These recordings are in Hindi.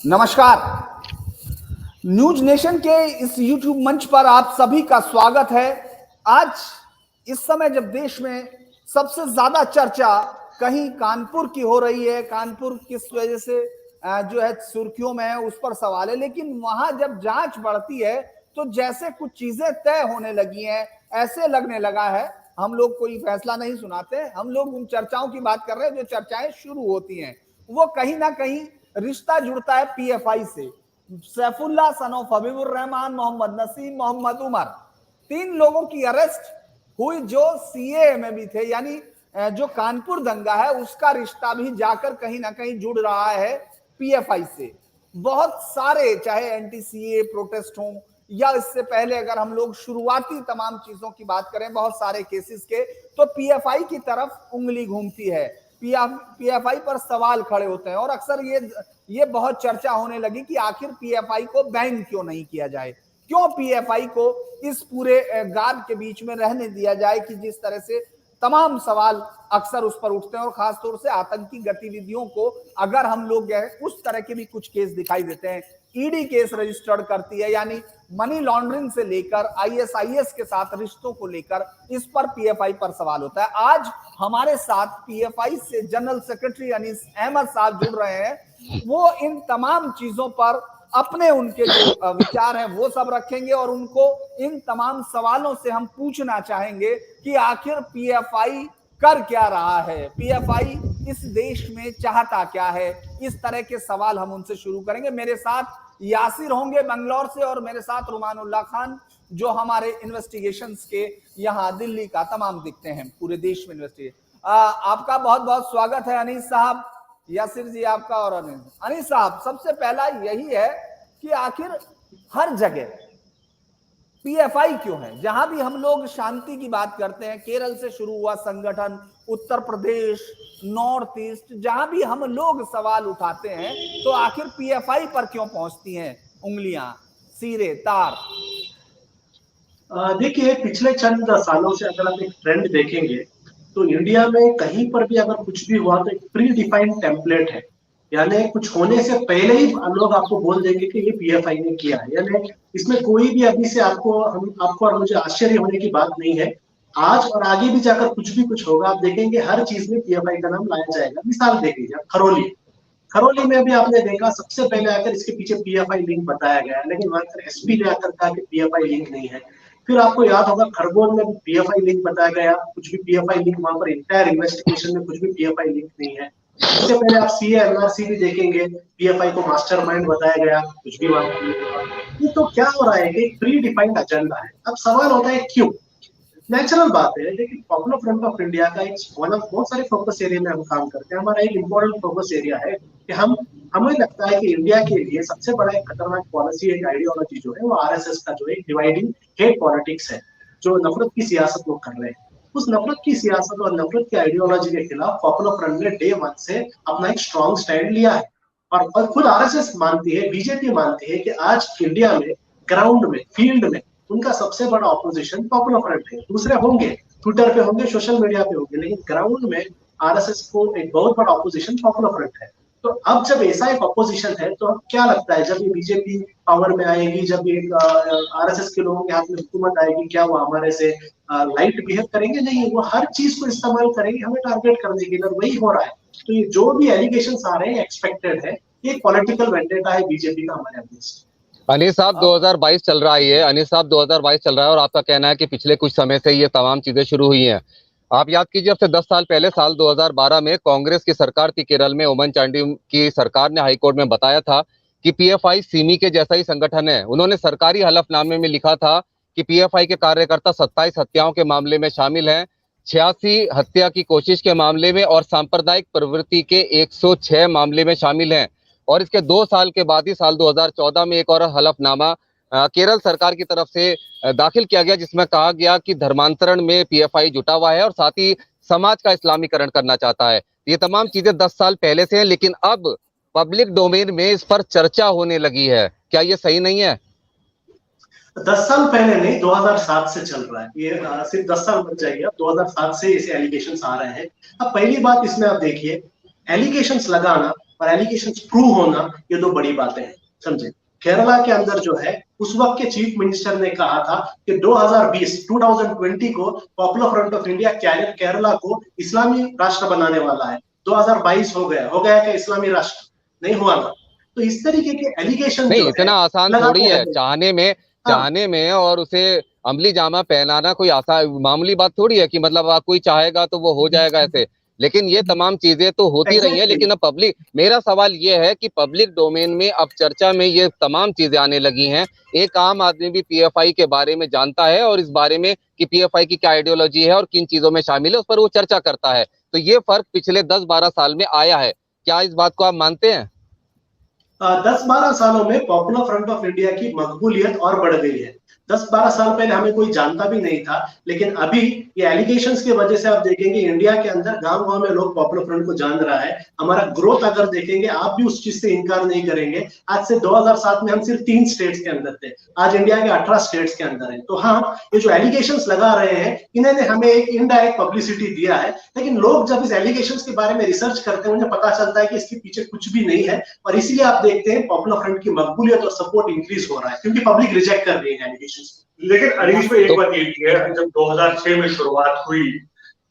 नमस्कार। न्यूज नेशन के इस यूट्यूब मंच पर आप सभी का स्वागत है। आज इस समय जब देश में सबसे ज्यादा चर्चा कहीं कानपुर की हो रही है, कानपुर किस वजह से जो है सुर्खियों में है उस पर सवाल है, लेकिन वहां जब जांच बढ़ती है तो जैसे कुछ चीजें तय होने लगी हैं, ऐसे लगने लगा है हम लोग कोई फैसला नहीं सुनाते, हम लोग उन चर्चाओं की बात कर रहे हैं जो चर्चाएं शुरू होती हैं। वो कहीं ना कहीं रिश्ता जुड़ता है पीएफआई से। सैफुल्ला सन ऑफ हबीबुर रहमान, मोहम्मद नसीम, मोहम्मद उमर, 3 लोगों की अरेस्ट हुई जो सीए में भी थे, यानी जो कानपुर दंगा है उसका रिश्ता भी जाकर कहीं ना कहीं जुड़ रहा है पीएफआई से। बहुत सारे चाहे एंटी सीए प्रोटेस्ट हो या इससे पहले अगर हम लोग शुरुआती तमाम चीजों की बात करें बहुत सारे केसेस के, तो पीएफआई की तरफ उंगली घूमती है, पीएफआई पर सवाल खड़े होते हैं और अक्सर ये बहुत चर्चा होने लगी कि आखिर पीएफआई को बैन क्यों नहीं किया जाए, क्यों पीएफआई को इस पूरे गार्ड के बीच में रहने दिया जाए कि जिस तरह से तमाम सवाल अक्सर उस पर उठते हैं और खासतौर से आतंकी गतिविधियों को अगर हम लोग उस तरह के भी कुछ केस दिखाई देते हैं। ईडी केस रजिस्टर्ड करती है, यानी मनी लॉन्ड्रिंग से लेकर आईएसआईएस के साथ रिश्तों को लेकर इस पर पीएफआई पर सवाल होता है। आज हमारे साथ पीएफआई से जनरल सेक्रेटरी अनीस अहमद साहब जुड़ रहे हैं। वो इन तमाम चीजों पर अपने उनके जो विचार हैं वो सब रखेंगे और उनको इन तमाम सवालों से हम पूछना चाहेंगे कि आखिर पीएफआई कर क्या रहा है, पीएफआई इस देश में चाहता क्या है। इस तरह के सवाल हम उनसे शुरू करेंगे। मेरे साथ यासिर होंगे बेंगलोर से और मेरे साथ रुमानुल्लाह खान जो हमारे इन्वेस्टिगेशंस के यहाँ दिल्ली का तमाम दिखते हैं, पूरे देश में इन्वेस्टिगेशन। आपका बहुत बहुत स्वागत है अनीस साहब, यासिर जी आपका और अनीस साहब। सबसे पहला यही है कि आखिर हर जगह पीएफआई क्यों है? जहां भी हम लोग शांति की बात करते हैं, केरल से शुरू हुआ संगठन, उत्तर प्रदेश, नॉर्थ ईस्ट, जहां भी हम लोग सवाल उठाते हैं तो आखिर पीएफआई पर क्यों पहुंचती हैं उंगलियां, सिरे, तार? देखिए, पिछले चंद सालों से अगर आप एक ट्रेंड देखेंगे तो इंडिया में कहीं पर भी अगर कुछ भी हुआ तो एक प्री डिफाइंड टेम्पलेट है, यानी कुछ होने से पहले ही लोग आपको बोल देंगे कि ये पीएफआई ने किया है। यानी इसमें कोई भी अभी से आपको और मुझे आश्चर्य होने की बात नहीं है। आज और आगे भी जाकर कुछ होगा, आप देखेंगे हर चीज में पीएफआई का नाम लाया जाएगा। मिसाल देख लीजिए, खरौली में भी आपने देखा सबसे पहले आकर इसके पीछे पीएफआई लिंक बताया गया, लेकिन वहां एसपी ने आकर कहा कि पीएफआई लिंक नहीं है। फिर आपको याद होगा खरगोन में भी पीएफआई लिंक बताया गया, कुछ भी पीएफआई लिंक वहां पर इंटायर इन्वेस्टिगेशन में कुछ भी पीएफआई लिंक नहीं है। इससे पहले आप सीए एनआरसी भी देखेंगे, पीएफआई को मास्टरमाइंड बताया गया, कुछ भी वहां पर नहीं हुआ। ये तो क्या हो रहा है कि प्री डिफाइंड एजेंडा है। अब सवाल होता है क्यों? नेचुरल बात है, लेकिन पॉपुलर फ्रंट ऑफ इंडिया का एक बहुत सारे फोकस एरिया में हम काम करते हैं। हमारा एक इम्पोर्टेंट फोकस एरिया है कि हमें लगता है कि इंडिया के लिए सबसे बड़ा एक खतरनाक पॉलिसी, एक आइडियोलॉजी जो है वो आरएसएस का जो एक डिवाइडिंग हेट पॉलिटिक्स है, जो नफरत की सियासत वो कर रहे हैं। उस नफरत की सियासत और नफरत की आइडियोलॉजी के खिलाफ पॉपुलर फ्रंट ने डे 1 से अपना एक स्ट्रॉन्ग स्टैंड लिया है। और खुद आरएसएस मानती है, बीजेपी मानती है कि आज इंडिया में ग्राउंड में, फील्ड में उनका सबसे बड़ा ऑपोजिशन पॉपुलर फ्रंट है। दूसरे होंगे, ट्विटर पे होंगे, सोशल मीडिया पे होंगे, लेकिन ग्राउंड में आरएसएस को एक बहुत बड़ा ऑपोजिशन पॉपुलर फ्रंट है। तो अब जब ऐसा एक ऑपोजिशन है तो अब क्या लगता है, जब ये बीजेपी पावर में आएगी, जब एक आरएसएस के लोगों के हाथ में हुकूमत आएगी, क्या वो हमारे से लाइट बिहेव करेंगे? नहीं, वो हर चीज को इस्तेमाल करेंगे हमें टारगेट करने के लिए। वही हो रहा है। तो ये जो भी एलिगेशन आ रहे हैं एक्सपेक्टेड है, ये पॉलिटिकल वेंडेटा है बीजेपी का हमारे अगेंस्ट। अनीस साहब 2022 चल रहा है, ये अनीस साहब 2022 चल रहा है और आपका कहना है कि पिछले कुछ समय से ये तमाम चीजें शुरू हुई हैं। आप याद कीजिए, अब से 10 साल पहले साल 2012 में कांग्रेस की सरकार थी केरल में, ओमन चांडी की सरकार ने हाईकोर्ट में बताया था कि पीएफआई सिमी के जैसा ही संगठन है। उन्होंने सरकारी हलफनामे में लिखा था कि पीएफआई के कार्यकर्ता 27 हत्याओं के मामले में शामिल हैं, 86 हत्या की कोशिश के मामले में और सांप्रदायिक प्रवृत्ति के 106 मामले में शामिल हैं। और इसके 2 साल के बाद ही साल 2014 में एक और हलफनामा केरल सरकार की तरफ से दाखिल किया गया, जिसमें कहा गया कि धर्मांतरण में पीएफआई जुटा हुआ है और साथ ही समाज का इस्लामीकरण करना चाहता है। ये तमाम चीजें 10 साल पहले से हैं, लेकिन अब पब्लिक डोमेन में इस पर चर्चा होने लगी है। क्या ये सही नहीं है? 10 साल पहले नहीं, 2007 से चल रहा है ये। सिर्फ 10 साल बच जाइए, अब 2007 से ऐसे एलिगेशंस आ रहे हैं। अब पहली बात इसमें आप देखिए, एलिगेशंस लगाना और एलिगेशंस प्रूव होना, ये दो बड़ी बातें हैं, समझे। केरला के अंदर जो है उस वक्त के चीफ मिनिस्टर ने कहा था कि 2020 को popular front of India Kerala को इस्लामी राष्ट्र बनाने वाला है। 2022 हो गया क्या इस्लामी राष्ट्र? नहीं हुआ ना। तो इस तरीके के एलिगेशन नहीं, जो इतना है आसान थोड़ी है चाहने में और उसे अमली जामा पहनाना कोई आसान मामूली बात थोड़ी है कि मतलब आप कोई चाहेगा तो वो हो जाएगा ऐसे। लेकिन ये तमाम चीजें तो होती रही हैं, लेकिन अब मेरा सवाल ये है कि पब्लिक डोमेन में अब चर्चा में ये तमाम चीजें आने लगी हैं। एक आम आदमी भी पीएफआई के बारे में जानता है और इस बारे में कि पीएफआई की क्या आइडियोलॉजी है और किन चीजों में शामिल है उस पर वो चर्चा करता है। तो ये फर्क पिछले 10-12 साल में आया है, क्या इस बात को आप मानते हैं? 10-12 सालों में पॉपुलर फ्रंट ऑफ इंडिया की मकबूलियत और बढ़ गई है। 10-12 साल पहले हमें कोई जानता भी नहीं था, लेकिन अभी ये एलिगेशंस की वजह से आप देखेंगे इंडिया के अंदर गांव-गांव में लोग पॉपुलर फ्रंट को जान रहा है। हमारा ग्रोथ अगर देखेंगे, आप भी उस चीज से इनकार नहीं करेंगे। आज से 2007 में हम सिर्फ 3 स्टेट्स के अंदर थे, आज इंडिया के 18 स्टेट्स के अंदर है। तो हाँ, ये जो एलिगेशंस लगा रहे हैं, इन्होंने हमें एक इनडायरेक्ट पब्लिसिटी दिया है, लेकिन लोग जब इस एलिगेशंस के बारे में रिसर्च करते हैं उन्हें पता चलता है कि इसके पीछे कुछ भी नहीं है। और इसीलिए आप देखते हैं पॉपुलर फ्रंट की मकबूलियत और सपोर्ट इंक्रीज हो रहा है, क्योंकि पब्लिक रिजेक्ट कर रही है एलिगेशंस। लेकिन अनीश में एक बात ये भी है, जब 2006 में शुरुआत हुई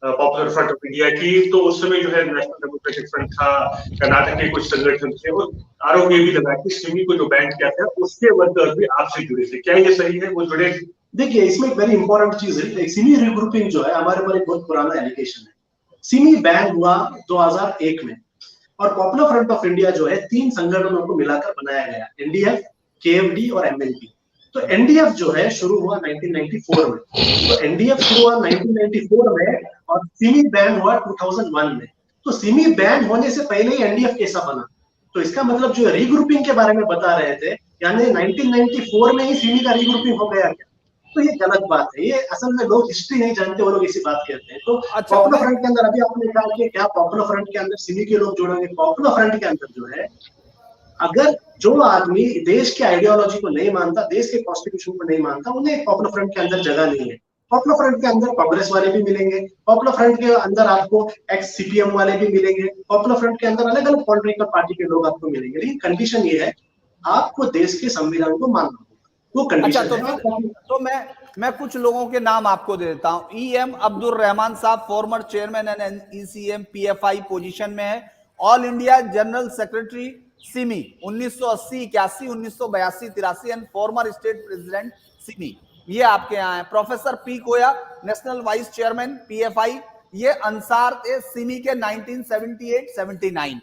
पॉपुलर फ्रंट ऑफ इंडिया की, तो उस समय जो है नेशनल डेमोक्रेटिक फ्रंट था, कर्नाटक के कुछ संगठन थे, और आरोप ये भी लगा कि सिमी को जो बैन किया था उसके वर्कर्स भी आपसे जुड़े थे। क्या ये सही है, वो जुड़े? देखिए, इसमें एक वेरी इंपॉर्टेंट चीज है, सिमी रिग्रुपिंग जो है हमारे पर एक बहुत पुराना एलिगेशन है। सिमी बैन हुआ 2001 में और पॉपुलर फ्रंट ऑफ इंडिया जो है 3 संगठनों को मिलाकर बनाया गया, एनडीएफ, केएफडी और एमएनपी। तो एनडीएफ जो है शुरू हुआ 1994 में, तो एनडीएफ शुरू हुआ 1994 में और सिमी बैन हुआ 2001 में। तो सिमी बैन होने से पहले ही एनडीएफ कैसा बना? तो इसका मतलब जो रीग्रुपिंग के बारे में बता रहे थे, यानी 1994 में ही सिमी का रीग्रुपिंग हो गया क्या? तो ये गलत बात है। ये असल में लोग हिस्ट्री नहीं जानते, वो लोग ऐसी बात कहते हैं। तो पॉपुलर फ्रंट के अंदर अभी आपने कहा कि क्या पॉपुलर फ्रंट के अंदर सिमी के लोग जोड़ेंगे? पॉपुलर फ्रंट के अंदर जो है, अगर जो आदमी देश की आइडियोलॉजी को नहीं मानता, देश के कॉन्स्टिट्यूशन को नहीं मानता, उन्हें पॉपुलर फ्रंट के अंदर जगह नहीं है। पॉपुलर फ्रंट के अंदर कांग्रेस वाले भी मिलेंगे, पॉपुलर फ्रंट के अंदर आपको एक्स सीपीएम वाले भी मिलेंगे, पॉपुलर फ्रंट के अंदर अलग अलग पॉलिटिकल पार्टी के लोग आपको मिलेंगे। लेकिन कंडीशन ये है, आपको देश के संविधान को मानना होगा, वो कंडीशन है। तो मैं कुछ लोगों के नाम आपको दे देता हूं। EM Abdul Rahman sahab, former chairman and ECM PFI position में है। All India general secretary SIMI 1980, 81, 1982, 83 and former state president SIMI, ये आपके यहाँ है। Professor P Koya, national vice chairman PFI, ये अंसार थे सिमी के 1978-79।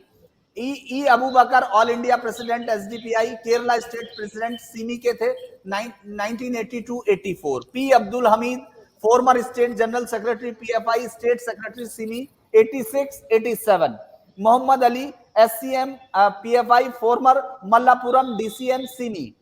E Abu Bakar, all India president SDPI, Kerala state president SIMI के थे 1982-84। P Abdul Hameed, former state general secretary PFI, state secretary SIMI 86-87। Mohammad Ali, SCM PFI, former Mallapuram DCM SIMI.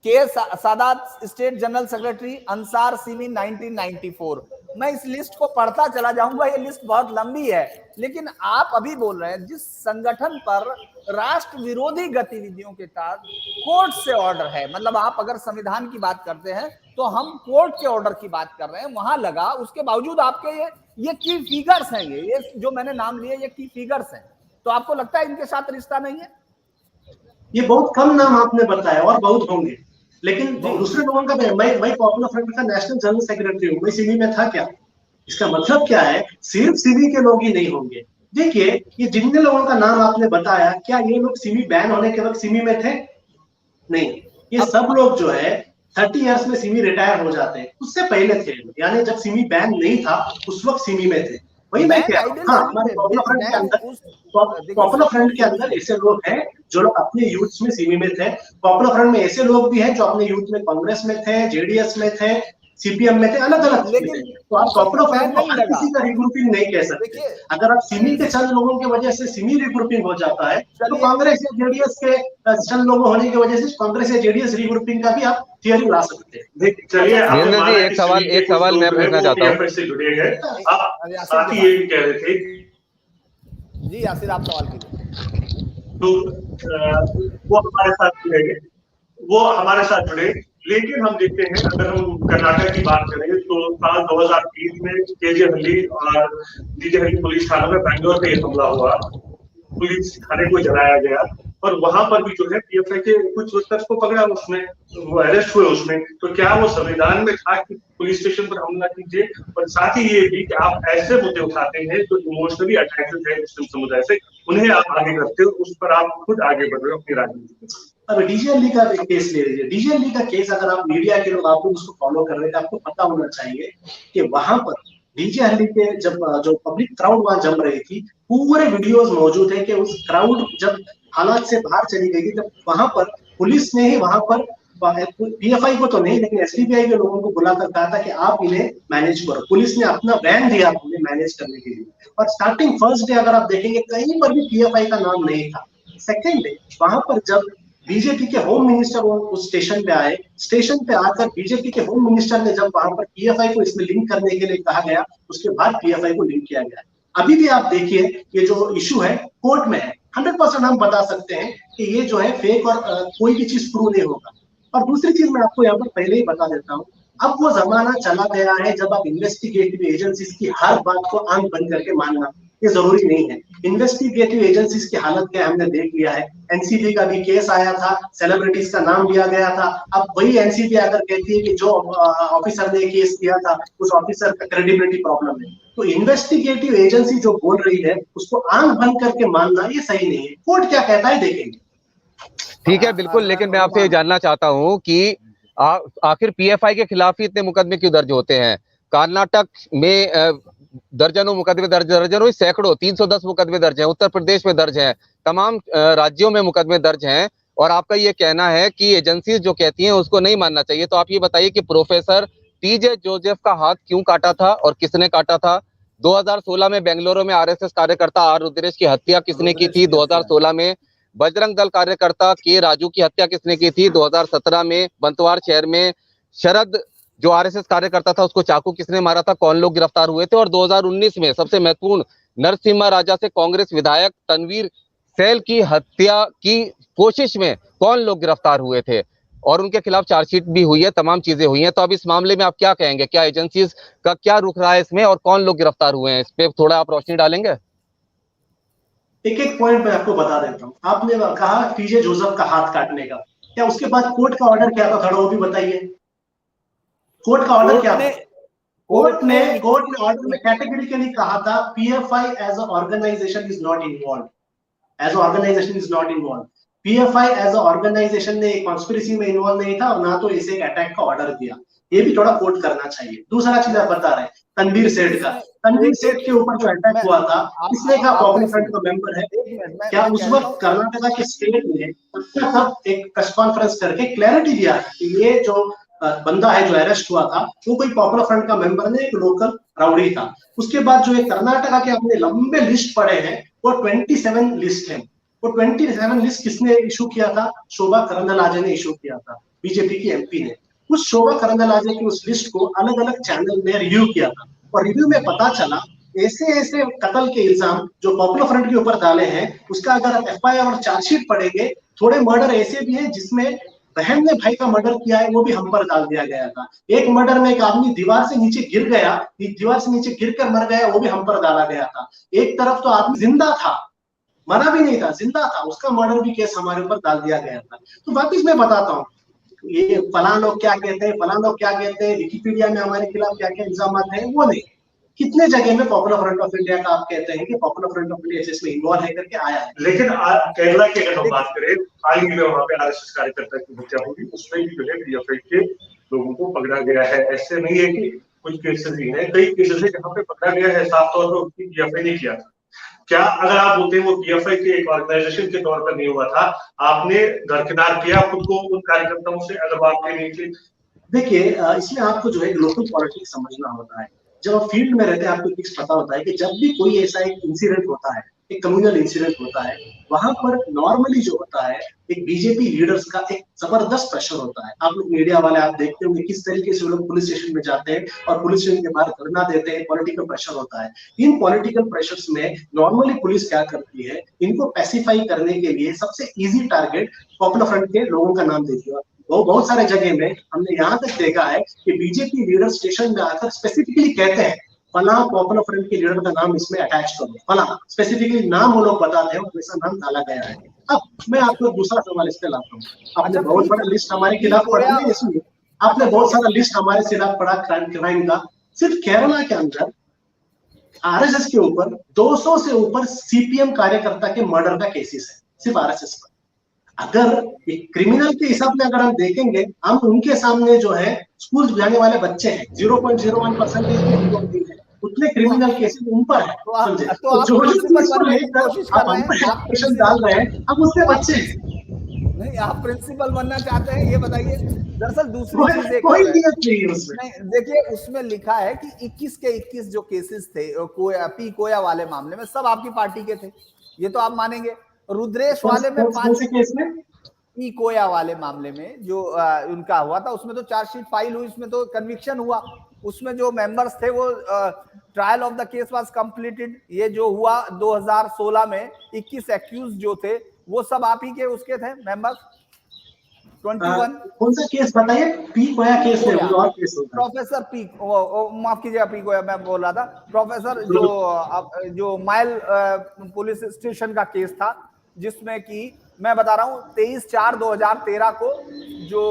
K Sadat, state general secretary अंसार सिमी 1994। मैं इस लिस्ट को पढ़ता चला जाऊंगा, ये लिस्ट बहुत लंबी है, लेकिन आप अभी बोल रहे हैं जिस संगठन पर राष्ट्र विरोधी गतिविधियों के तहत कोर्ट से ऑर्डर है, मतलब आप अगर संविधान की बात करते हैं तो हम कोर्ट के ऑर्डर की बात कर रहे हैं, वहां लगा, उसके बावजूद आपके ये की फिगर्स हैं, ये जो मैंने नाम लिए ये की फिगर्स हैं, तो आपको लगता है इनके साथ रिश्ता नहीं है? ये बहुत कम नाम आपने बताया, और बहुत होंगे, लेकिन दूसरे लोगों का मैं पॉपुलर फ्रंट का नेशनल जनरल सेक्रेटरी हूं, मैं सिमी में था क्या? इसका मतलब क्या है? सिर्फ सिमी के लोग ही नहीं होंगे। देखिए, ये जितने लोगों का नाम आपने बताया, क्या ये लोग सिमी बैन होने के वक्त सिमी में थे? नहीं, ये सब लोग जो है 30 इयर्स में सिमी रिटायर हो जाते हैं, उससे पहले थे, यानी जब सिमी बैन नहीं था उस वक्त सिमी में थे। वही मैं कह रहा हूं। हाँ, हमारे पॉपुलर फ्रंट के अंदर ऐसे लोग हैं जो लोग अपने यूथ में सिमी में थे। पॉपुलर फ्रंट में ऐसे लोग भी हैं जो अपने यूथ में कांग्रेस में थे, जेडीएस में थे, सीपीएम में थे, अलग अलग थे। तो आप पॉपुलर फ्रंट को हर किसी का रिग्रुपिंग नहीं कह सकते। अगर आप सिमी के चंद लोगों की वजह से सिमी रिग्रुपिंग हो जाता है, तो कांग्रेस या जेडीएस के चंद लोग होने की वजह से कांग्रेस या जेडीएस रिग्रुपिंग का भी आप थियरी ला सकते हैं। चलिए, एक सवाल मैं पूछना चाहता हूँ। से जुड़े हैं, आप साथ ही ये भी कह रहे थे जी, यासिर आप सवाल कीजिए। तो वो हमारे साथ जुड़े, लेकिन हम देखते हैं, अगर हम कर्नाटक की बात करें तो साल 2020 में केजे हल्ली और डीजे हल्ली पुलिस थाना में बैंगलोर पे हमला हुआ, पुलिस थाने को जलाया गया और वहां पर भी जो है पीएफआई के कुछ वर्कर्स को पकड़ा, उसमें वो अरेस्ट हुए उसमें। तो क्या वो संविधान में था कि पुलिस स्टेशन पर हमला कीजिए? और साथ ही ये भी कि आप ऐसे मुद्दे उठाते हैं जो इमोशनली अटैच्ड है मुस्लिम समुदाय से, उन्हें आप आगे करते हो, उस पर आप खुद आगे बढ़ रहे हो अपनी राजनीति में। अब डीजे का केस ले लीजिए। डीजे का केस अगर आप मीडिया के लोग आप लोग उसको फॉलो कर रहे हैं तो आपको पता होना चाहिए कि वहां पर डीजे के जब जो पब्लिक क्राउड वहां जम रही थी, पूरे वीडियोस मौजूद है कि उस क्राउड जब हालात से बाहर चली गई थी तब वहां पर पुलिस ने ही वहां पर पीएफआई को तो नहीं लेकिन एसडीपीआई के लोगों को बुलाकर कहा था कि आप इन्हें मैनेज करो। पुलिस ने अपना वैन दिया उन्हें मैनेज करने के लिए। और स्टार्टिंग फर्स्ट डे अगर आप देखेंगे कहीं पर भी पीएफआई का नाम नहीं था। सेकेंड डे वहां पर जब बीजेपी के होम मिनिस्टर उस स्टेशन पे आए, स्टेशन पे आकर बीजेपी के होम मिनिस्टर ने जब वहां पर पीएफआई को इसमें लिंक करने के लिए कहा गया, उसके बाद पीएफआई को लिंक किया गया। अभी भी आप देखिए ये जो इशू है कोर्ट में है। 100% हम बता सकते हैं कि ये जो है फेक और कोई भी चीज प्रूव नहीं होगा। और दूसरी चीज मैं आपको यहाँ पर पहले ही बता देता हूँ, अब वो जमाना चला गया है जब आप इन्वेस्टिगेटिव एजेंसीज की हर बात को आंख बंद करके मानना ये जरूरी नहीं है। इन्वेस्टिगेटिव एजेंसीज की हालत क्या हमने देख लिया है। एनसीबी का भी केस आया था, सेलिब्रिटीज का नाम लिया गया था। अब वही एनसीबी अगर कहती है कि जो ऑफिसर ने केस किया था उस ऑफिसर का क्रेडिबिलिटी प्रॉब्लम है, तो इन्वेस्टिगेटिव एजेंसी जो बोल रही है उसको आंख बंद करके मानना ये सही नहीं है। कोर्ट क्या कहता है देखेंगे। ठीक है, बिल्कुल, लेकिन मैं आपसे ये जानना चाहता हूं कि आखिर पीएफआई के खिलाफ ही इतने मुकदमे क्यों दर्ज होते हैं? कर्नाटक में दर्जनों मुकदमे दर्ज, दर्जनों सैकड़ों 310 मुकदमे दर्ज हैं, उत्तर प्रदेश में दर्ज हैं, तमाम राज्यों में मुकदमे दर्ज हैं, और आपका ये कहना है कि एजेंसीज जो कहती हैं उसको नहीं मानना चाहिए। तो आप ये बताइए कि प्रोफेसर टीजे जोसेफ का हाथ क्यों काटा था और किसने काटा था? 2016 में बेंगलुरु में आरएसएस कार्यकर्ता आर रुद्रेश की हत्या किसने की थी? 2016 में बजरंग दल कार्यकर्ता के राजू की हत्या किसने की थी? 2017 में बंतवार शहर में शरद जो आरएसएस कार्यकर्ता था उसको चाकू किसने मारा था? कौन लोग गिरफ्तार हुए थे? और 2019 में सबसे महत्वपूर्ण नरसिम्हा राजा से कांग्रेस विधायक तनवीर सैल की हत्या की कोशिश में कौन लोग गिरफ्तार हुए थे? और उनके खिलाफ चार्जशीट भी हुई है, तमाम चीजें हुई हैं। तो अब इस मामले में आप क्या कहेंगे? क्या एजेंसीज का क्या रुख रहा है इसमें और कौन लोग गिरफ्तार हुए हैं? इस पे थोड़ा आप रोशनी डालेंगे? एक एक पॉइंट मैं आपको बता देता हूँ। आपने कहा टीजे जोसेफ का हाथ काटने का, क्या उसके बाद कोर्ट का ऑर्डर क्या था? थोड़ा वो भी बताइए। कोर्ट का ऑर्डर क्या था? कोर्ट ने ऑर्डर में कैटेगरिकली कहा था PFI as a organisation is not involve, as a organisation is not involve. PFI as a organisation ने कॉन्स्पिरेसी में इन्वॉल्व नहीं था और ना तो इसे अटैक का ऑर्डर दिया। ये भी थोड़ा कोट करना चाहिए। दूसरा चीज आप बता रहे हैं तनवीर सेठ का, तनवीर सेठ के ऊपर जो अटैक हुआ था किसने कहा? पॉपुलर फ्रंट का मेंबर है। क्या उस वक्त कर्नाटका के स्टेट ने तब एक प्रेस कॉन्फ्रेंस करके क्लैरिटी दिया कि ये जो बंदा है जो अरेस्ट हुआ था वो कोई पॉपुलर फ्रंट का मेंबर नहीं, एक लोकल राउडी था। उसके बाद जो एक कर्नाटका के अपने लंबे लिस्ट पड़े हैं वो 27 लिस्ट है। वो 27 लिस्ट किसने इशू किया था? शोभा करंदलाजे ने इशू किया था, बीजेपी की एमपी ने। उस शोभा करंदलाजे की उस लिस्ट को अलग अलग चैनल में रिव्यू किया था और रिव्यू में पता चला ऐसे ऐसे कत्ल के इल्जाम जो पॉपुलर फ्रंट के ऊपर डाले हैं उसका अगर एफआईआर और चार्जशीट पड़ेंगे, थोड़े मर्डर ऐसे भी हैं जिसमें बहन ने भाई का मर्डर किया है वो भी हम पर डाल दिया गया था। एक मर्डर में एक आदमी दीवार से नीचे गिर गया, दीवार से नीचे गिर कर मर गया, वो भी हम पर डाला गया था। एक तरफ तो आदमी जिंदा था, मरा भी नहीं था, जिंदा था, उसका मर्डर भी केस हमारे ऊपर डाल दिया गया था। तो वापिस मैं बताता हूँ, ये फलां लोग क्या कहते हैं, फलां लोग क्या कहते हैं, विकिपीडिया में हमारे खिलाफ क्या क्या इल्जाम है वो नहीं। कितने जगह में पॉपुलर फ्रंट ऑफ इंडिया का आप कहते हैं कि पॉपुलर फ्रंट ऑफ इंडिया इसमें इन्वॉल्व है करके आया है। लेकिन केरला की अगर हम बात करें, हाल ही में वहां पे आरएसएस कार्यकर्ता की हत्या हुई, उसमें भी जो है पीएफआई के लोगों को पकड़ा गया है। ऐसे नहीं है कि कुछ केसेस ही हैं, कई केसेस है जहां पे पकड़ा गया है, साफ तौर पर उसकी पीएफआई ने किया था। क्या अगर आप बोलते हैं वो पीएफआई के एक ऑर्गेनाइजेशन के तौर पर नहीं हुआ था, आपने दरकिनार किया खुद को उन कार्यकर्ताओं से अगर बात नहीं थी? देखिए इसमें आपको जो है लोकल पॉलिटिक्स समझना होता है। जब आप फील्ड में रहते हैं आपको फिक्स पता होता है कि जब भी कोई ऐसा एक इंसिडेंट होता है, एक कम्युनल इंसिडेंट होता है, वहां पर नॉर्मली जो होता है एक बीजेपी लीडर्स का एक जबरदस्त प्रेशर होता है। आप लोग मीडिया वाले आप देखते होंगे किस तरीके से वो लोग पुलिस स्टेशन में जाते हैं और पुलिस स्टेशन के बाहर धरना देते हैं, पॉलिटिकल प्रेशर होता है। इन पॉलिटिकल प्रेशर्स में नॉर्मली पुलिस क्या करती है, इनको पैसिफाई करने के लिए सबसे इजी टारगेट पॉपुलर फ्रंट के लोगों का नाम देती है। बहुत सारे जगह में हमने यहाँ तक देखा है कि बीजेपी लीडर स्टेशन में आकर स्पेसिफिकली कहते हैं फला पॉपुलर फ्रंट के लीडर का नाम इसमें अटैच कर दो, फला स्पेसिफिकली नाम वो लोग बताते हैं और ऐसा नाम डाला गया है। अब मैं आपको दूसरा सवाल इस पे लाता हूँ। आपने बहुत बड़ा लिस्ट हमारे खिलाफ पढ़ा है, इसमें आपने बहुत सारा लिस्ट हमारे खिलाफ पढ़ा क्राइम का। सिर्फ केरला के अंदर आरएसएस के ऊपर 200 से ऊपर सीपीएम कार्यकर्ता के मर्डर का केसेस है, सिर्फ आरएसएस पर। अगर एक क्रिमिनल के हिसाब में अगर हम देखेंगे, हम उनके सामने जो है स्कूल जाने वाले बच्चे हैं, 0.01% उतने क्रिमिनल केसेस उन पर है। समझे? तो जो इसको लेकर आप हम पर एक्शन डाल रहे हैं, हम उससे बच्चे हैं। नहीं, आप प्रिंसिपल बनना चाहते हैं, ये बताइए। दरअसल दूसरी चीज कोई नियत नहीं है उसमें। नहीं, देखिए उसमें लिखा है कि 21 के 21 जो केसेस थे पी कोया वाले मामले में, सब आपकी पार्टी के थे, ये तो आप मानेंगे। रुद्रेश वाले में 5 केस में, पी कोया वाले मामले में जो उनका हुआ था, उसमें तो चार्जशीट फाइल हुई, उसमें तो कन्विक्शन हुआ, उसमें जो मेंबर्स थे वो trial of the case was completed. ये जो हुआ 2016 में 21 एक्यूज जो थे वो सब आप ही के उसके थे मेंबर्स। 21 कौन सा केस बताइए? पी कोया केस है, वो और केस होता है। प्रोफेसर पी, माफ कीजिएगा, पी कोया मैं बोल रहा था, प्रोफेसर जो माइल पुलिस स्टेशन का केस था, जिसमें कि मैं बता रहा हूँ 23/4/2013 को जो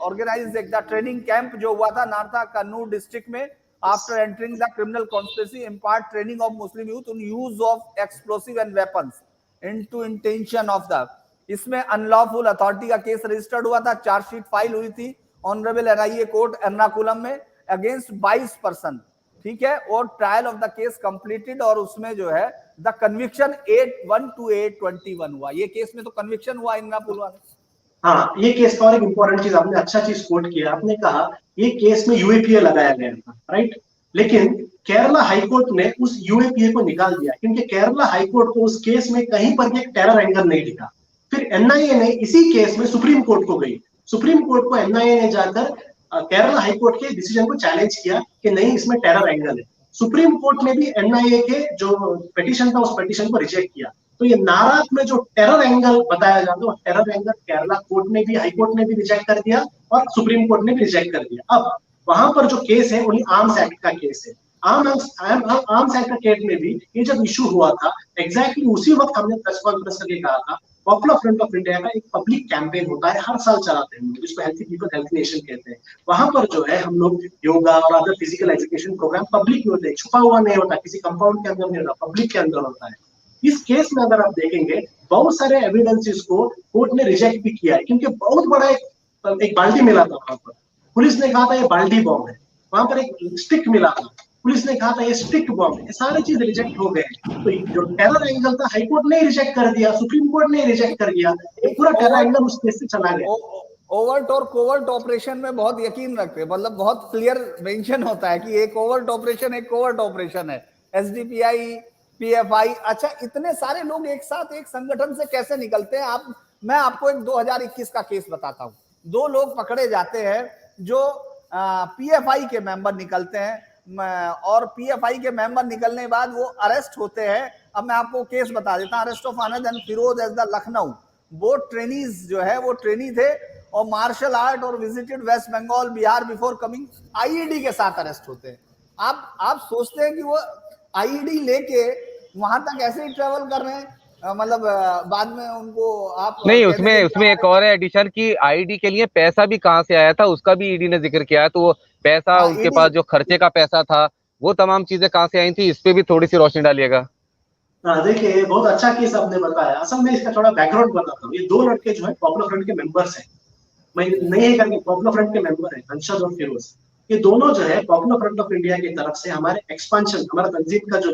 ऑर्गेनाइज एक ट्रेनिंग कैंप जो हुआ था नारथा कन्नूर डिस्ट्रिक्ट में, after entering the criminal conspiracy impart training of Muslim youth on use of explosive and weapons into intention of the, इसमें अनलॉफुल अथॉरिटी का केस रजिस्टर्ड हुआ था, चार्जशीट फाइल हुई थी ऑनरेबल एनआईए कोर्ट एर्नाकुलम में अगेंस्ट 22 पर्सन, ठीक है, और trial of the case completed, और उसमें जो है द कन्विक्शन 8/1/8/21 हुआ। ये केस में तो कन्विक्शन हुआ एर्नाकुलम में। हाँ, ये केस का और एक इंपॉर्टेंट चीज आपने अच्छा चीज कोट किया, आपने कहा ये केस में यूएपीए लगाया गया था, राइट? लेकिन केरला हाईकोर्ट ने उस यूएपीए को निकाल दिया, क्योंकि केरला हाईकोर्ट को उस केस में कहीं पर भी एक टेरर एंगल नहीं दिखा। फिर एनआईए ने इसी केस में सुप्रीम कोर्ट को गई, सुप्रीम कोर्ट को एनआईए ने जाकर केरला हाईकोर्ट के डिसीजन को चैलेंज किया कि नहीं, इसमें टेरर एंगल है। सुप्रीम कोर्ट ने भी एनआईए के जो पिटीशन था उस पिटीशन को रिजेक्ट किया। तो ये नाराज में जो टेरर एंगल बताया जाता है, टेरर एंगल केरला कोर्ट ने भी, हाई कोर्ट ने भी रिजेक्ट कर दिया और सुप्रीम कोर्ट ने भी रिजेक्ट कर दिया। अब वहां पर जो केस है उन्हीं आर्म्स एक्ट का केस है। आर्म्स एक्ट का केस में भी ये जब इशू हुआ था, एग्जैक्टली उसी वक्त हमने प्रेस कॉन्फ्रेंस करके कहा था, पॉपुलर फ्रंट ऑफ इंडिया का एक पब्लिक कैंपेन होता है, हर साल चलाते हैं, जिसको हेल्थी पीपल हेल्थी नेशन कहते हैं। वहां पर जो है हम लोग योगा और other physical education programme public में होते हैं, छुपा हुआ नहीं होता, किसी कंपाउंड के अंदर नहीं होता, पब्लिक के अंदर होता है। इस केस में अगर आप देखेंगे, बहुत सारे एविडेंसेस को कोर्ट ने रिजेक्ट भी किया है, क्योंकि बहुत बड़ा एक बाल्टी मिला था वहां पर, पुलिस ने कहा था ये बाल्टी बॉम्ब है, वहां पर एक स्टिक मिला था, पुलिस ने कहा था ये स्टिक बॉम्ब है, ये सारे चीज रिजेक्ट हो गए। तो जो टेरर एंगल था हाई कोर्ट ने रिजेक्ट कर दिया, सुप्रीम कोर्ट ने रिजेक्ट कर दिया, ये पूरा टेरर एंगल उस केस से चला गया। ओवर्ट और कोवर्ट ऑपरेशन में बहुत यकीन रखते हैं, मतलब बहुत क्लियर मेंशन होता है कि एक ओवर्ट ऑपरेशन एक कोवर्ट ऑपरेशन है, एसडीपीआई, पीएफआई। अच्छा, इतने सारे लोग एक साथ एक संगठन से कैसे निकलते हैं? मैं आपको एक 2021 का केस बताता हूँ। 2 लोग पकड़े जाते हैं जो पीएफआई के मेंबर निकलते हैं, और पीएफआई के मेंबर निकलने के बाद वो अरेस्ट होते हैं। अब मैं आपको केस बता देता हूँ। अरेस्ट ऑफ अनद and Firoz as the Lucknow, वो ट्रेनीज जो है वो ट्रेनी थे और मार्शल आर्ट और visited West Bengal Bihar before coming, IED के साथ अरेस्ट होते हैं। आप सोचते हैं कि वो आईईडी लेके वहां तक ऐसे ही ट्रेवल कर रहे हैं, मतलब बाद में उनको आप नहीं, उसमें एक और एडिशन की आईडी के लिए पैसा भी कहां से आया था उसका भी ईडी ने जिक्र किया है। तो वो पैसा, उनके पास जो खर्चे का पैसा था, वो तमाम चीजें कहां से आई थी, इस पे भी थोड़ी सी रोशनी डालिएगा। देखिए, बहुत अच्छा केस आपने बताया। असल में इसका थोड़ा बैकग्राउंड बताता हूँ। ये 2 लड़के जो है पॉपुलर फ्रंट के मेंबर्स हैं, मैं नहीं करके पॉपुलर फ्रंट के मेंबर है, अंशद और फिरोज। ये दोनों जो है पॉपुलर फ्रंट ऑफ इंडिया की तरफ से हमारे एक्सपांशन, हमारा तंजीम का जो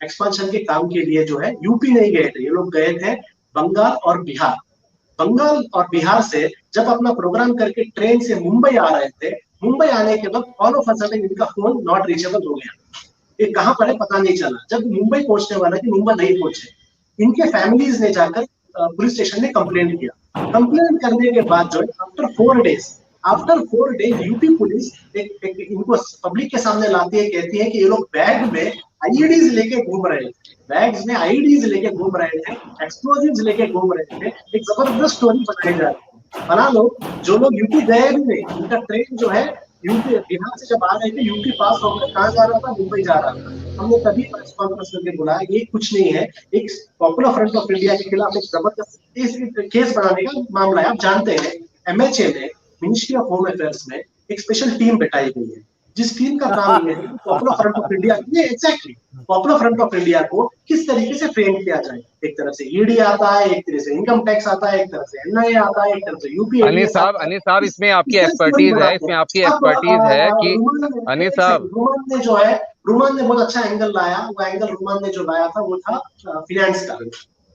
एक्सपांशन के काम के लिए जो है यूपी नहीं गए थे, ये लोग गए थे बंगाल और बिहार। बंगाल और बिहार से जब अपना प्रोग्राम करके ट्रेन से मुंबई आ रहे थे, मुंबई आने के वक्त ऑल ऑफ अ सडन इनका फोन नॉट रीचेबल हो गया। ये कहां पर है पता नहीं चला। जब मुंबई पहुंचने वाला कि मुंबई नहीं पहुंचे, इनके फैमिलीज ने जाकर पुलिस स्टेशन में कंप्लेंट किया। कंप्लेंट करने के बाद जो आफ्टर 4 डेज यूपी पुलिस इनको पब्लिक के सामने लाती है, कहती है कि ये लोग बैग में आईईडीज लेके घूम रहे थे, बैग्स में आईईडीज लेके घूम रहे थे, एक्सप्लोजिव्स लेके घूम रहे थे। एक जबरदस्त स्टोरी बनाई जा रही है। फला लोग, जो लोग यूपी गए भी नहीं, उनका ट्रेन जो है यूपी बिहार से जब आ रहे थे, यूपी पास होकर कहाँ जा रहा था, मुंबई जा रहा था। हमने तभी प्रेस कॉन्फ्रेंस करके बुलाया, ये कुछ नहीं है, एक पॉपुलर फ्रंट ऑफ इंडिया के खिलाफ एक जबरदस्त केस बनाने का मामला है। आप जानते हैं एमएचए में, मिनिस्ट्री ऑफ होम अफेयर्स में एक स्पेशल टीम बैठाई गई है, जिस टीम का काम ये है कि पॉपुलर फ्रंट ऑफ इंडिया, ये exactly popular front of India को किस तरीके से फ्रेम किया जाए। एक तरफ से ईडी आता है, एक तरह से इनकम टैक्स आता है, एक तरफ से एनआईए आता है, एक तरफ से यूपी अनिल साहब इसमें आपकी एक्सपर्टीज है, इसमें आपकी एक्सपर्टीज है कि अनिल साहब, रुमान ने बहुत अच्छा एंगल लाया। वो एंगल रुमान ने जो लाया था वो था फिनेंस का।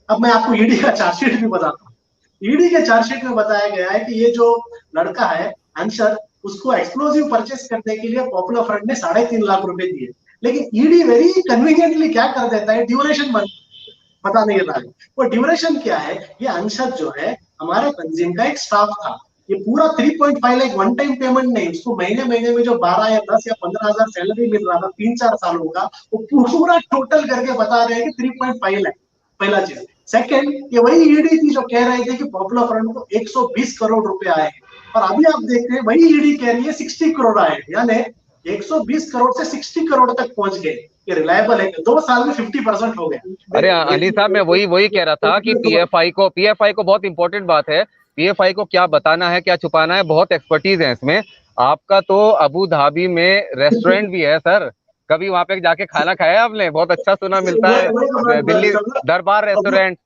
अब मैं आपको ईडी का चार्जशीट भी बताता हूँ। ईडी के चार्जशीट में बताया गया है कि ये जो लड़का है अंशर, उसको एक्सप्लोजिव परचेस करने के लिए पॉपुलर फ्रंट ने 3.5 लाख रुपए दिए। लेकिन ईडी वेरी कन्वीनियंटली क्या कर देता है, ड्यूरेशन पता नहीं रहा है। वो ड्यूरेशन क्या है, ये अंशर जो है हमारे तंजीम का एक स्टाफ था। ये पूरा 3.5 लाख वन टाइम पेमेंट नहीं, उसको महीने महीने में जो 12 या 10 या 15 हजार सैलरी मिल रहा था 3-4 सालों का, वो पूरा टोटल करके बता रहे हैं कि 3.5 लाख। पहला चीज। सेकंड, ये वही ईडी थी जो कह रही थी कि पॉपुलर फ्रंट को 120 करोड़ रुपए आए हैं, और अभी आप देखते हैं वही ईडी कह रही है 60 करोड़ आए, यानी 120 करोड़ से 60 करोड़ तक पहुंच गए। ये रिलायबल है, 2 साल में 50% हो गया। अरे अली साहब, मैं वही कह रहा था कि पीएफआई को बहुत इंपॉर्टेंट बात है, पीएफआई को क्या बताना है क्या छुपाना है, बहुत एक्सपर्टीज है इसमें। आपका तो अबू धाबी में रेस्टोरेंट भी है सर, कभी वहां पे जाके खाना खाया आपने? बहुत अच्छा सुना मिलता है दिल्ली दरबार रेस्टोरेंट,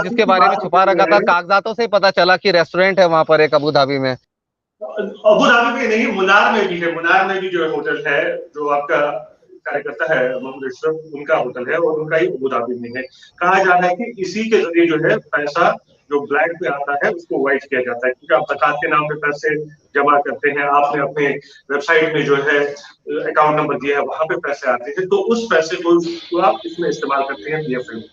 जिसके बारे में छुपा रखा था, कागजातों से पता चला कि रेस्टोरेंट है वहां पर एक अबू धाबी में। अबू धाबी में नहीं, मुनार में भी है। मुनार में भी जो होटल है, जो आपका कार्यकर्ता है मोहम्मद अशरफ, उनका होटल है और उनका ही अबू धाबी में है। कहा जा रहा है कि इसी के जरिए जो है पैसा जो ब्लैक पे आता है उसको व्हाइट किया जाता है, क्योंकि आप ज़कात के नाम पे पैसे जमा करते हैं, आपने अपने वेबसाइट में जो है अकाउंट नंबर दिया है, वहां पे पैसे आते हैं, तो उस पैसे को आप इसमें इस्तेमाल करते हैं पीएफआई में।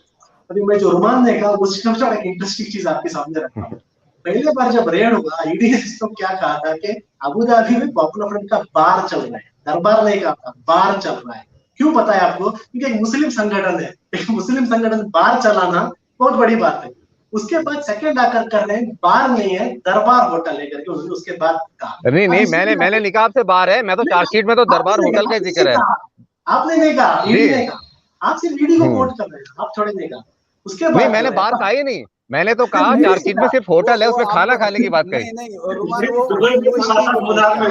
अभी मैं जो रुमान ने कहा उसका एक इंटरेस्टिंग चीज आपके सामने रखा हूं। पहले बार जब रेड हुआ, ईडी ने तो क्या कहा था कि अबू धाबी में पॉपुलर फ्रंट का बार चल रहा है, दरबार नहीं कहा था, बार चल रहा है। क्यों पता है आपको? क्योंकि एक मुस्लिम संगठन है, एक मुस्लिम संगठन बार चलाना बहुत बड़ी बात है। उसके बाद सेकंड आकर कर रहे हैं बार नहीं है, दरबार होटल है करके उसके बाद कहा। नहीं, मैंने लिखा आपसे बार है, मैं तो चार्जशीट में तो दरबार होटल का जिक्र है। आपने नहीं कहा, ईडी ने कहा। आप सिर्फ ईडी को कोट कर रहे हैं, आप थोड़े नहीं कहा। उसके बाद नहीं, मैंने बार कहा ही नहीं, मैंने तो कहा चार्जशीट में सिर्फ होटल है, उसमें खाना खाने की बात कही।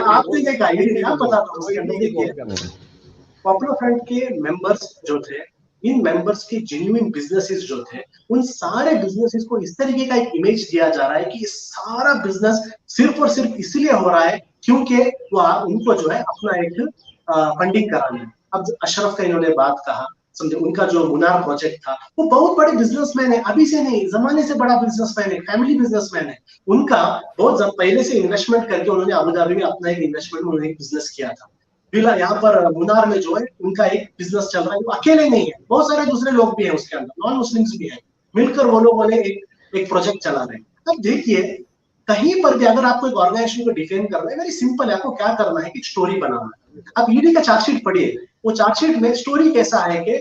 आपने क्या कहा, ईडी ने आप बताता। पॉपुलर फ्रंट के मेंबर्स जो थे, इन मेंबर्स के जेन्युइन बिजनेसेस जो थे, उन सारे बिजनेसेस को इस तरीके का एक इमेज दिया जा रहा है कि ये सारा बिजनेस सिर्फ और सिर्फ इसलिए हो रहा है क्योंकि वो उनको जो है अपना एक फंडिंग कराना है। अब अशरफ का इन्होंने बात कहा, समझे, उनका जो मुनार प्रोजेक्ट था, वो बहुत बड़े बिजनेसमैन है, अभी से नहीं, जमाने से बड़ा बिजनेसमैन है, फैमिली बिजनेसमैन है। उनका बहुत पहले से इन्वेस्टमेंट करके उन्होंने अबू धाबी में अपना एक इन्वेस्टमेंट, उन्होंने एक बिजनेस किया था। फिलहाल यहाँ पर मुनार में जो है उनका एक बिजनेस चल रहा है, वो अकेले नहीं है, बहुत सारे दूसरे लोग भी हैं उसके अंदर, नॉन मुस्लिम्स भी हैं, मिलकर वो लोगों ने एक प्रोजेक्ट चला रहे हैं। अब देखिए, कहीं पर भी अगर आपको एक ऑर्गेनाइजेशन को डिफेंड करना है, वेरी सिंपल है, आपको क्या करना है कि स्टोरी बनाना है। अब ईडी का चार्जशीट पढ़िए, वो चार्जशीट में स्टोरी कैसा है कि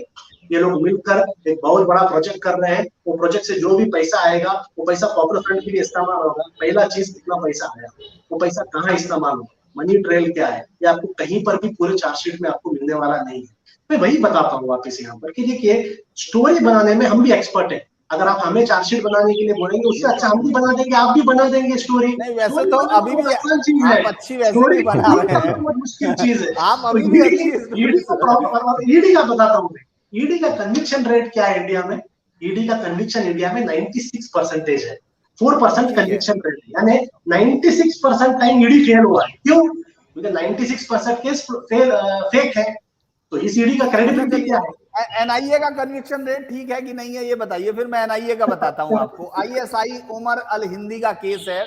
ये लोग मिलकर एक बहुत बड़ा प्रोजेक्ट कर रहे हैं, वो प्रोजेक्ट से जो भी पैसा आएगा वो पैसा पॉपुलर फ्रंट के लिए इस्तेमाल होगा। पहला चीज, कितना पैसा आया, वो पैसा कहाँ इस्तेमाल होगा, मनी ट्रेल क्या है, ये आपको कहीं पर भी पूरे चार्जशीट में आपको मिलने वाला नहीं है। मैं वही बताता हूँ वापस यहाँ पर कि देखिए, स्टोरी बनाने में हम भी एक्सपर्ट है। अगर आप हमें चार्जशीट बनाने के लिए बोलेंगे, उससे अच्छा हम भी बना देंगे, आप भी बना देंगे स्टोरी। नहीं, वैसे तो अभी भी आप अच्छी वैसे भी बना रहे हैं, बहुत मुश्किल चीज है। आप अभी भी अच्छी। ईडी का बताता हूँ मैं, ईडी का कन्विक्शन रेट क्या है इंडिया में? ईडी का कन्विक्शन इंडिया में 96% है, 4% कन्विक्शन रेट, यानी 96% टाइम ईडी फेल हुआ है। क्यों? क्योंकि 96% केस फेक है। तो इस ईडी का क्रेडिबिलिटी क्या है? एनआईए का कन्विक्शन रेट ठीक है कि नहीं है, ये बताइए, फिर मैं एनआईए का बताता हूं आपको। आईएसआई उमर अल हिंदी का केस है,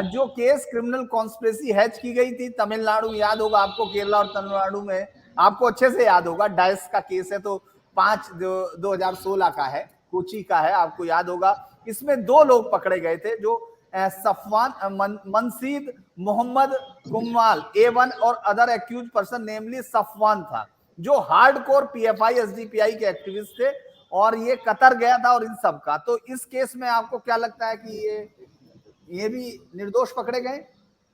जो केस क्रिमिनल कॉन्स्पिरेसी हैच की गई थी तमिलनाडु, याद होगा आपको, केरला और तमिलनाडु में आपको अच्छे से याद होगा। डाइस का केस है, तो 5/2016 का है, कोची का है, आपको याद होगा। इसमें 2 लोग पकड़े गए थे, जो सफवान मनसीद मोहम्मद कुमवाल A1 और अदर एक्यूज पर्सन नेमली सफवान था, जो हार्डकोर पीएफआई एसडीपीआई के एक्टिविस्ट थे, और ये कतर गया था और इन सब का। तो इस केस में आपको क्या लगता है कि ये भी निर्दोष पकड़े गए?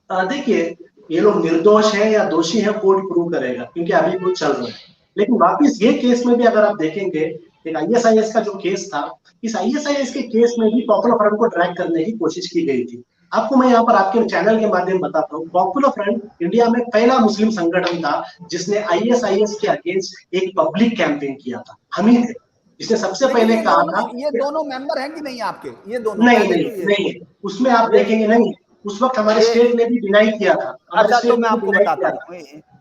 देखिए, ये लोग निर्दोष हैं या दोषी हैं कोर्ट प्रूव करेगा, क्योंकि अभी वो चल रहा है। लेकिन वापिस ये केस में भी अगर आप देखेंगे, एक ISIS का जो केस था, इस ISIS के केस में भी पॉपुलर फ्रंट को ड्रैग करने की कोशिश की गई थी। आपको मैं यहाँ पर आपके चैनल के माध्यम बताता हूँ, पॉपुलर फ्रंट इंडिया में पहला मुस्लिम संगठन था जिसने ISIS के अगेंस्ट एक पब्लिक कैंपेन किया था। हम ही थे जिसने सबसे पहले कहा था। ये दोनों मेंबर हैं कि नहीं आपके? ये दोनों नहीं, उसमें आप देखेंगे नहीं, उस वक्त हमारे स्टेट ने भी डिनाई किया था। अच्छा, तो मैं आपको बताता हूँ,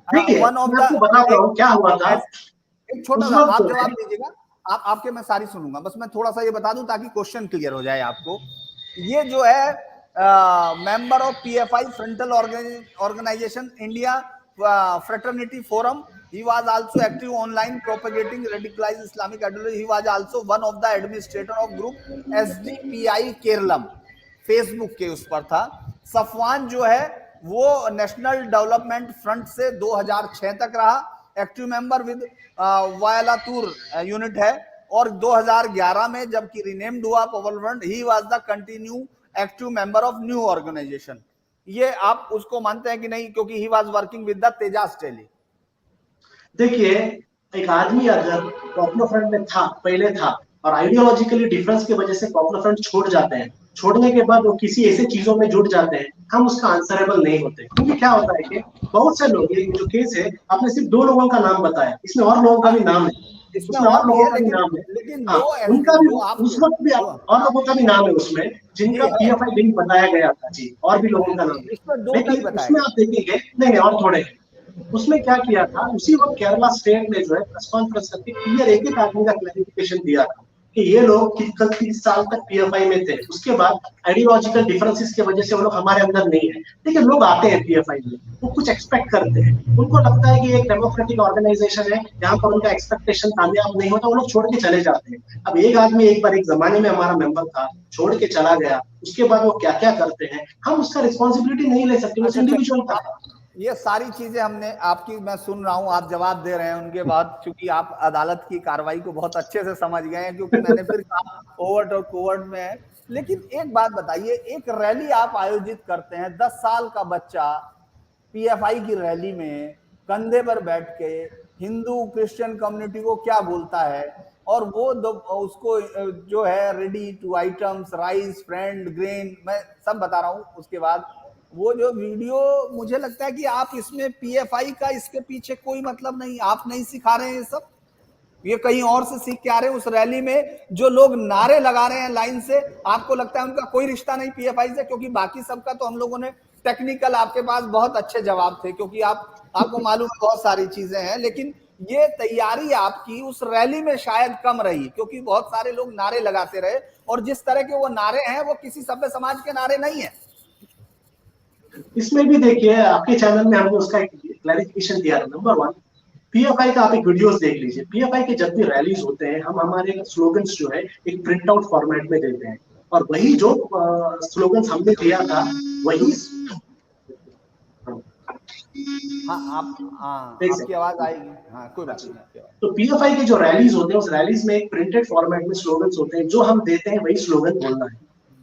देखिए मैं आपको बताता हूँ क्या हुआ था। एक छोटा सा आप जवाब दीजिएगा, आपके मैं सारी सुनूंगा, बस मैं थोड़ा सा ये बता दूं ताकि क्वेश्चन क्लियर हो जाए आपको। ये जो है member of PFI frontal organisation India fraternity forum, he was also active online propagating radicalized Islamic ideology. He was also one of the administrator of group SDPI Keralam, Facebook के उस पर था। सफवान जो है वो नेशनल डेवलपमेंट फ्रंट से 2006 तक रहा, active member with Vailathur unit है, और 2011 में जबकि रिनेम्ड हुआ popular front, he was the continue active member of new organisation. ये आप उसको मानते हैं कि नहीं, क्योंकि he was working with the Tejas daily? देखिए, एक आदमी अगर पॉपुलर फ्रंट में था, पहले था, और आइडियोलॉजिकली डिफरेंस की वजह से पॉपुलर फ्रंट छोड़ जाते हैं, छोड़ने के बाद वो किसी ऐसे चीजों में जुड़ जाते हैं, हम उसका आंसरेबल नहीं होते। क्योंकि क्या होता है कि बहुत से लोग, ये जो केस है आपने सिर्फ 2 लोगों का नाम बताया, इसमें और लोगों का भी नाम है, उसमें और लोगों का भी नाम है, लेकिन उनका भी उस वक्त भी और लोगों का भी नाम है उसमें, जिनका PFI लिंक बताया गया था जी, और भी लोगों का नाम है। लेकिन उसमें आप देखेंगे नहीं और थोड़े, उसमें क्या किया था, उसी वक्त केरला स्टेट ने जो है प्रेस कॉन्फ्रेंस करके क्लियर एक आदमी का क्लैरिफिकेशन दिया था कि ये लोग 30 साल तक PFI में थे, उसके बाद आइडियोलॉजिकल डिफरेंसेस की वजह से वो लोग हमारे अंदर नहीं है। देखिए, लोग आते हैं PFI में, वो कुछ एक्सपेक्ट करते हैं, उनको लगता है कि एक डेमोक्रेटिक ऑर्गेनाइजेशन है, यहाँ पर उनका एक्सपेक्टेशन कामयाब नहीं होता, वो लोग छोड़ के चले जाते हैं। अब एक आदमी एक बार एक जमाने में हमारा मेंबर था, छोड़ के चला गया, उसके बाद वो क्या क्या करते हैं हम उसका रिस्पॉन्सिबिलिटी नहीं ले सकते, वो इंडिविजुअल का। ये सारी चीजें हमने आपकी, मैं सुन रहा हूं, आप जवाब दे रहे हैं उनके बाद, क्योंकि आप अदालत की कार्रवाई को बहुत अच्छे से समझ गए हैं, क्योंकि मैंने फिर कहा ओवर्ट और कोवर्ट में है। लेकिन एक बात बताइए, एक रैली आप आयोजित करते हैं, 10 साल का बच्चा PFI की रैली में कंधे पर बैठ के हिंदू क्रिश्चियन कम्युनिटी को क्या बोलता है, और वो उसको जो है ready to items, rice, fried, grain, मैं सब बता रहा हूँ। उसके बाद वो जो वीडियो, मुझे लगता है कि आप इसमें PFI का इसके पीछे कोई मतलब नहीं, आप नहीं सिखा रहे हैं ये सब, ये कहीं और से सीख के आ रहे हैं। उस रैली में जो लोग नारे लगा रहे हैं लाइन से, आपको लगता है उनका कोई रिश्ता नहीं PFI से? क्योंकि बाकी सबका तो हम लोगों ने टेक्निकल, आपके पास बहुत अच्छे जवाब थे, क्योंकि आपको मालूम है बहुत सारी चीजें हैं, लेकिन ये तैयारी आपकी उस रैली में शायद कम रही, क्योंकि बहुत सारे लोग नारे लगाते रहे, और जिस तरह के वो नारे हैं वो किसी सभ्य समाज के नारे नहीं है। इसमें भी देखिए, आपके चैनल में हमने उसका एक क्लैरिफिकेशन दिया था। नंबर 1, PFI का आप एक वीडियोस देख लीजिए। PFI के जब भी रैलीज होते हैं, हम हमारे स्लोगन्स जो है एक प्रिंट आउट फॉर्मेट में देते हैं, और वही जो स्लोगन्स हमने दिया था वही। आपकी आवाज आएगी, हाँ कोई बात नहीं। तो PFI के जो रैलीज होते हैं, उस रैलीज में एक प्रिंटेड फॉर्मेट में स्लोगन्स होते हैं, जो हम देते हैं वही स्लोगन बोलना है।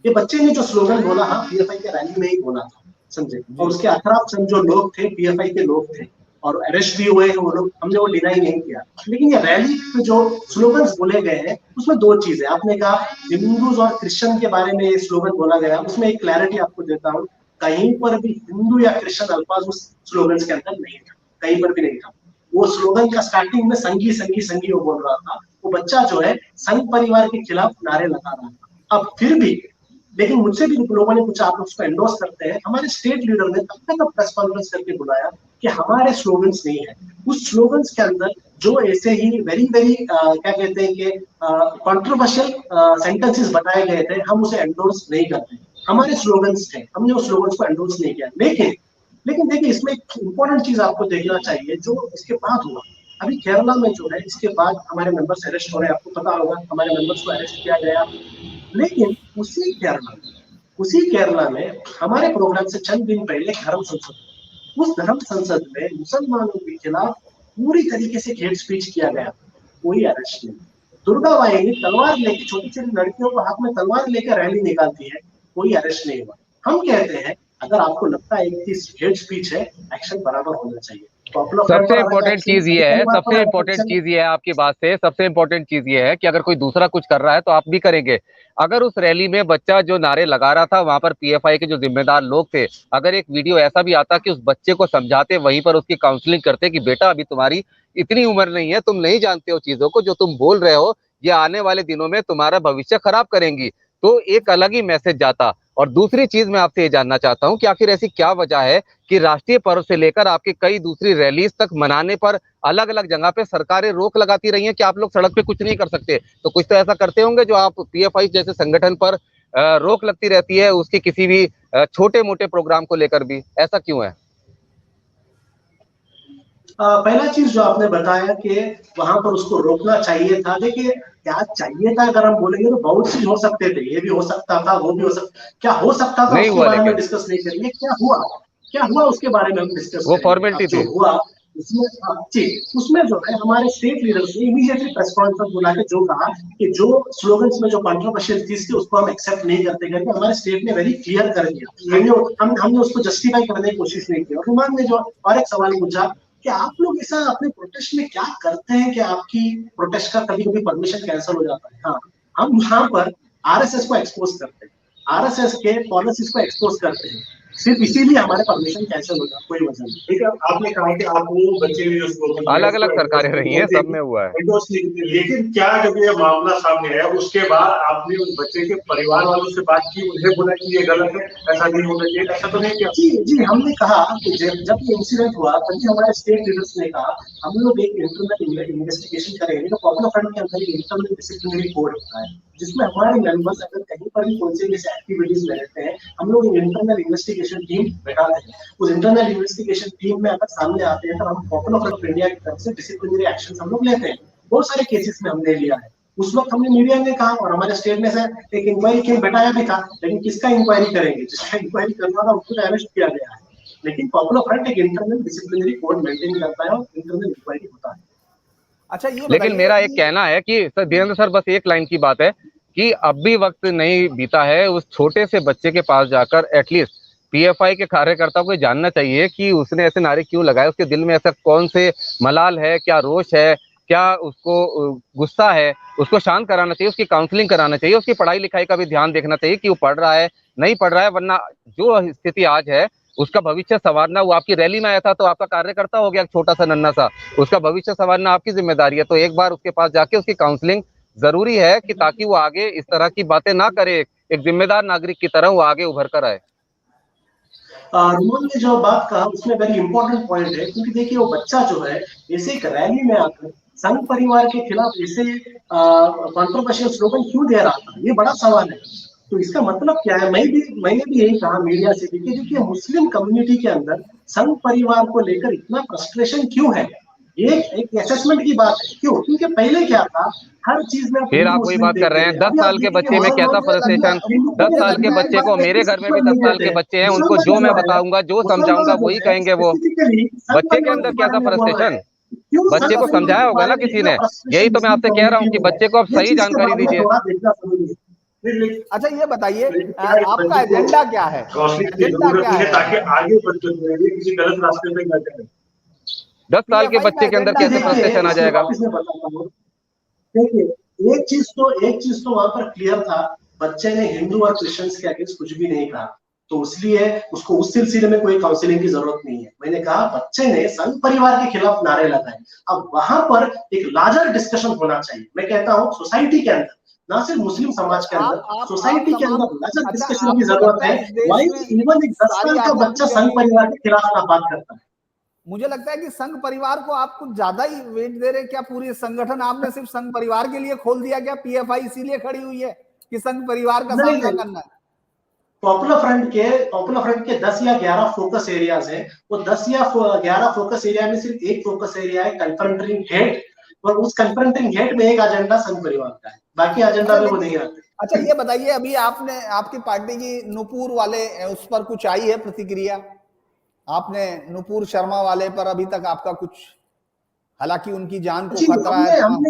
ये बच्चे ने जो स्लोगन बोला, हाँ PFI के रैली में ही बोला था, समझे। और उसके अतराफ जो लोग थे PFI के लोग थे, और अरेस्ट भी हुए हैं वो लोग, हमने वो डिनाई नहीं किया। लेकिन ये रैली में जो स्लोगन्स बोले गए हैं उसमें 2 चीजें, आपने कहा हिंदूज और क्रिश्चियन के बारे में ये स्लोगन बोला गया, उसमें एक क्लैरिटी आपको देता हूँ, कहीं पर भी हिंदू या क्रिश्चियन अल्फाज उस स्लोगन्स के अंदर नहीं था, कहीं पर भी नहीं था। वो स्लोगन का स्टार्टिंग में संगी संगी संगी वो बोल रहा था, वो बच्चा जो है संघ परिवार के खिलाफ नारे लगा रहा था। अब फिर भी, लेकिन मुझसे भी लोगों ने पूछा आप उसको एंडोर्स करते हैं, हमारे स्टेट लीडर ने तब तक प्रेस कॉन्फ्रेंस करके बुलाया कि हमारे स्लोगन्स नहीं है, उस स्लोगन्स के अंदर जो ऐसे ही वेरी वेरी क्या कहते हैं कि कंट्रोवर्शियल सेंटेंसेस बताए गए थे, हम उसे एंडोर्स नहीं करते। हमारे स्लोगन्स थे, हमने उस स्लोगन्स को एंडोर्स नहीं किया। लेकिन देखिए, इसमें एक इंपॉर्टेंट चीज आपको देखना चाहिए जो इसके बाद हुआ। अभी केरला में जो है, इसके बाद हमारे मेंबर्स अरेस्ट हो रहे हैं, आपको पता होगा हमारे मेंबर्स को अरेस्ट किया गया। लेकिन उसी केरला में हमारे प्रोग्राम से चंद दिन पहले धर्म संसद, उस धर्म संसद में मुसलमानों के खिलाफ पूरी तरीके से हेट स्पीच किया गया, कोई अरेस्ट नहीं। दुर्गा वाहिनी तलवार लेके, छोटी छोटी लड़कियों को हाथ में तलवार लेकर रैली निकालती है, कोई अरेस्ट नहीं हुआ। हम कहते हैं अगर आपको लगता है कि हेट स्पीच है, एक्शन बराबर होना चाहिए। सबसे इम्पोर्टेंट चीज ये है, सबसे इम्पोर्टेंट चीज ये है आपकी बात से, सबसे इम्पोर्टेंट चीज ये है कि अगर कोई दूसरा कुछ कर रहा है तो आप भी करेंगे। अगर उस रैली में बच्चा जो नारे लगा रहा था, वहां पर पीएफआई के जो जिम्मेदार लोग थे, अगर एक वीडियो ऐसा भी आता कि उस बच्चे को समझाते, वहीं पर उसकी काउंसलिंग करते कि बेटा अभी तुम्हारी इतनी उम्र नहीं है, तुम नहीं जानते हो चीजों को, जो तुम बोल रहे हो ये आने वाले दिनों में तुम्हारा भविष्य खराब करेंगी, तो एक अलग ही मैसेज जाता। और दूसरी चीज मैं आपसे ये जानना चाहता हूं कि आखिर ऐसी क्या वजह है कि राष्ट्रीय पर्व से लेकर आपके कई दूसरी रैलीज तक मनाने पर अलग अलग जगह पे सरकारें रोक लगाती रही हैं कि आप लोग सड़क पे कुछ नहीं कर सकते। तो कुछ तो ऐसा करते होंगे जो आप पीएफआई जैसे संगठन पर रोक लगती रहती है उसकी किसी भी छोटे मोटे प्रोग्राम को लेकर भी, ऐसा क्यों है? पहला चीज जो आपने बताया कि वहां पर उसको रोकना चाहिए था, देखिए क्या चाहिए था अगर हम बोलेंगे तो बहुत चीज हो सकते थे, ये भी हो सकता था, वो भी हो सकता, क्या हो सकता था नहीं उसके हुआ, बारे में लेकिन डिस्कस नहीं करेंगे, क्या हुआ उसके बारे में हम डिस्कस वो करेंगे। अब फॉर्मेलिटी जो थी। हुआ उसमें जो है हमारे स्टेट लीडर्स ने इमीडिएटली प्रेस कॉन्फ्रेंस बुला के जो कहा कि जो स्लोगन्स में जो कंट्रोवर्शियल चीज थी उसको हम एक्सेप्ट नहीं करते करके हमारे स्टेट ने वेरी क्लियर कर दिया। हमने उसको जस्टिफाई करने की कोशिश नहीं की। और रुमान ने जो और एक सवाल पूछा कि आप लोग ऐसा अपने प्रोटेस्ट में क्या करते हैं कि आपकी प्रोटेस्ट का कभी कभी परमिशन कैंसिल हो जाता है। हाँ, हम यहाँ पर आरएसएस को एक्सपोज करते हैं, आरएसएस के पॉलिसीज को एक्सपोज करते हैं, सिर्फ इसीलिए हमारे परमिशन कैंसिल होता है, कोई वजह नहीं। ठीक है, आपने कहा कि आप वो बच्चे ने जो स्लोगन दिया अलग उसको अलग सरकारें रही हैं, सब में हुआ है। लेकिन क्या जब ये मामला सामने आया उसके बाद आपने उस बच्चे के परिवार वालों से बात की, उन्हें बोला कि ये गलत है, ऐसा नहीं होना चाहिए, ऐसा तो नहीं किया? जी, हमने कहा कि जब ये इंसिडेंट हुआ तभी हमारे स्टेट लीडर्स ने कहा हम लोग एक इंटरनल इन्वेस्टिगेशन करेंगे। तो पॉपुलर फ्रंट के अंदर एक इंटरनल डिसिप्लिनरी कोड होता है जिसमें हमारे मेंबर्स अगर कहीं पर भी कोई से जैसे एक्टिविटीज में रहते हैं, हम लोग इंटरनल इन्वेस्टिगेशन टीम बैठाते हैं। उस इंटरनल इन्वेस्टिगेशन टीम में अगर सामने आते हैं तो हम पॉपुलर फ्रंट ऑफ इंडिया की तरफ से डिसिप्लिनरी एक्शन हम लोग लेते हैं। बहुत सारे केसेस में हमने लिया है। उस वक्त हमने मीडिया ने कहा और हमारे स्टेट ने एक इंक्वायरी टीम बैठाया भी था, लेकिन किसका इंक्वायरी करेंगे? जिसका इंक्वायरी करना था उसको अरेस्ट किया गया है। लेकिन पॉपुलर फ्रंट एक इंटरनल डिसिप्लिनरी कोड मेंटेन करता है और इंटरनल इंक्वायरी होता है। अच्छा, ये लेकिन मेरा एक कहना है कि सर धीरेन्द्र सर, बस एक लाइन की बात है कि अब भी वक्त नहीं बीता है, उस छोटे से बच्चे के पास जाकर एटलीस्ट पीएफआई के कार्यकर्ताओं को जानना चाहिए कि उसने ऐसे नारे क्यों लगाए, उसके दिल में ऐसा कौन से मलाल है, क्या रोष है, क्या उसको गुस्सा है, उसको शांत कराना चाहिए, उसकी काउंसलिंग कराना चाहिए, उसकी पढ़ाई लिखाई का भी ध्यान देखना चाहिए कि वो पढ़ रहा है नहीं पढ़ रहा है, वरना जो स्थिति आज है उसका भविष्य संवारना, वो आपकी रैली में आया था तो आपका कार्यकर्ता हो गया छोटा सा नन्हा सा, उसका भविष्य संवारना आपकी जिम्मेदारी है। तो एक बार उसके पास जाके उसकी काउंसलिंग जरूरी है कि ताकि वो आगे इस तरह की बातें ना करे, एक जिम्मेदार नागरिक की तरह वो आगे उभर कर आए। रुमन ने जो बात कहा उसमें वेरी इंपॉर्टेंट पॉइंट है, क्योंकि देखिए वो बच्चा जो है ऐसे एक रैली में आकर संघ परिवार के खिलाफ ऐसे कंट्रोवर्शियल स्लोगन क्यों दे रहा था, ये बड़ा सवाल है। तो इसका मतलब क्या है? मैंने भी यही कहा मीडिया से भी कि देखिए मुस्लिम कम्युनिटी के अंदर संघ परिवार को लेकर इतना फ्रस्ट्रेशन क्यों है? ये एक असेसमेंट की बात है। क्यों? क्योंकि पहले क्या था, हर चीज में फिर आप वही बात कर रहे हैं, 10 साल के बच्चे में कैसा फ्रस्ट्रेशन, 10 साल के बच्चे को, मेरे घर में भी 10 साल के बच्चे हैं, उनको जो मैं बताऊंगा, जो समझाऊंगा वही कहेंगे वो। बच्चे के अंदर कैसा फ्रस्ट्रेशन? बच्चे को समझाया होगा ना किसी ने, यही तो मैं आपसे कह रहा हूँ कि बच्चे को आप सही जानकारी दीजिए। अच्छा, ये बताइए आपका एजेंडा क्या है? एजेंडा क्या है ताकि आगे किसी गलत रास्ते पे न जाए? 10 साल के बच्चे के अंदर कैसे फ्रस्ट्रेशन आ जाएगा? देखिए एक चीज तो वहां पर क्लियर था, बच्चे ने हिंदू और क्रिश्चियंस के अगेंस्ट कुछ भी नहीं कहा, तो इसलिए उसको उस सिलसिले में कोई काउंसलिंग की जरूरत नहीं है। मैंने कहा बच्चे ने संघ परिवार के खिलाफ नारे लगाए, अब वहां पर एक लार्जर डिस्कशन होना चाहिए। मैं कहता हूँ सोसाइटी के अंदर, ना सिर्फ मुस्लिम समाज के अंदर, सोसाइटी के अंदर लार्जर डिस्कशन की जरूरत है। इवन एक 10 साल का बच्चा संघ परिवार के खिलाफ ना बात करता है। मुझे लगता है कि संघ परिवार को आप कुछ ज्यादा ही वेट दे रहे, क्या पूरी संगठन आपने सिर्फ संघ परिवार के लिए खोल दिया? क्या पीएफआई इसीलिए खड़ी हुई है कि संघ परिवार का सामना करना है? पॉपुलर फ्रंट के 10 या 11 फोकस एरियाज हैं। वो 10 या 11 फोकस एरिया में सिर्फ एक फोकस एरिया है कन्फ्रंटिंग हेट, और उस कन्फ्रंटिंग हेट में एक एजेंडा संघ परिवार का है, बाकी एजेंडा में वो नहीं आते। अच्छा, ये बताइए अभी आपने आपकी पार्टी की नुपुर वाले उस पर कुछ आई है प्रतिक्रिया? आपने नुपुर शर्मा वाले पर अभी तक आपका कुछ, हालांकि उनकी जान को खतरा है। हमने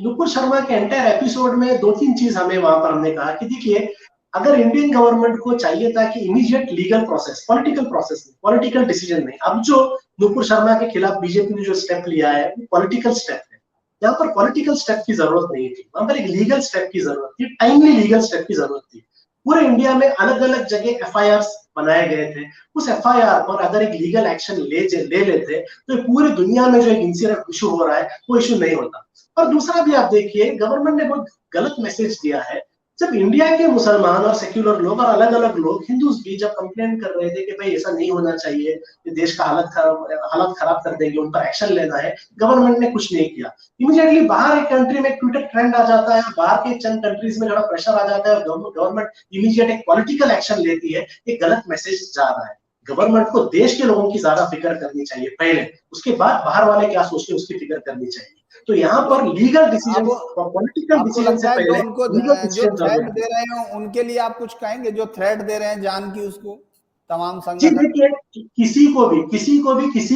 नुपुर शर्मा के एंटायर एपिसोड में 2-3 चीज हमें वहां पर हमने कहा कि देखिए अगर इंडियन गवर्नमेंट को चाहिए था कि immediate legal process, political process नहीं, पॉलिटिकल डिसीजन नहीं, अब जो नुपुर शर्मा के खिलाफ बीजेपी ने जो स्टेप लिया है वो पॉलिटिकल स्टेप है। यहाँ पर पॉलिटिकल स्टेप की जरूरत नहीं थी, वहां पर एक लीगल स्टेप की जरूरत थी, टाइमली लीगल स्टेप की जरूरत थी। पूरे इंडिया में अलग अलग जगह एफआईआर बनाए गए थे, उस एफआईआर पर अगर एक लीगल एक्शन ले लेते तो पूरी दुनिया में जो एक इंसिडेंट इशू हो रहा है वो इशू नहीं होता। और दूसरा भी आप देखिए, गवर्नमेंट ने बहुत गलत मैसेज दिया है। जब इंडिया के मुसलमान और सेक्युलर लोग और अलग अलग लोग, हिंदूज भी जब कंप्लेन कर रहे थे कि भाई ऐसा नहीं होना चाहिए, ये देश का हालत खराब कर देंगे, उन पर एक्शन लेना है, गवर्नमेंट ने कुछ नहीं किया। इमीडिएटली बाहर एक कंट्री में ट्विटर ट्रेंड आ जाता है, बाहर के चंद कंट्रीज में थोड़ा प्रेशर आ जाता है और गवर्नमेंट इमीडिएट एक पॉलिटिकल एक्शन लेती है। एक गलत मैसेज जा रहा है। गवर्नमेंट को देश के लोगों की ज्यादा फिक्र करनी चाहिए पहले, उसके बाद बाहर वाले क्या सोचते हैं उसकी फिक्र करनी चाहिए। तो यहाँ पर लीगल डिसीजन और पॉलिटिकल डिसीजन से पहले जो थ्रेट दे रहे हैं उनके लिए आप कुछ कहेंगे, जो थ्रेट दे रहे हैं जान की उसको तमाम संगठन? जी देखिए, किसी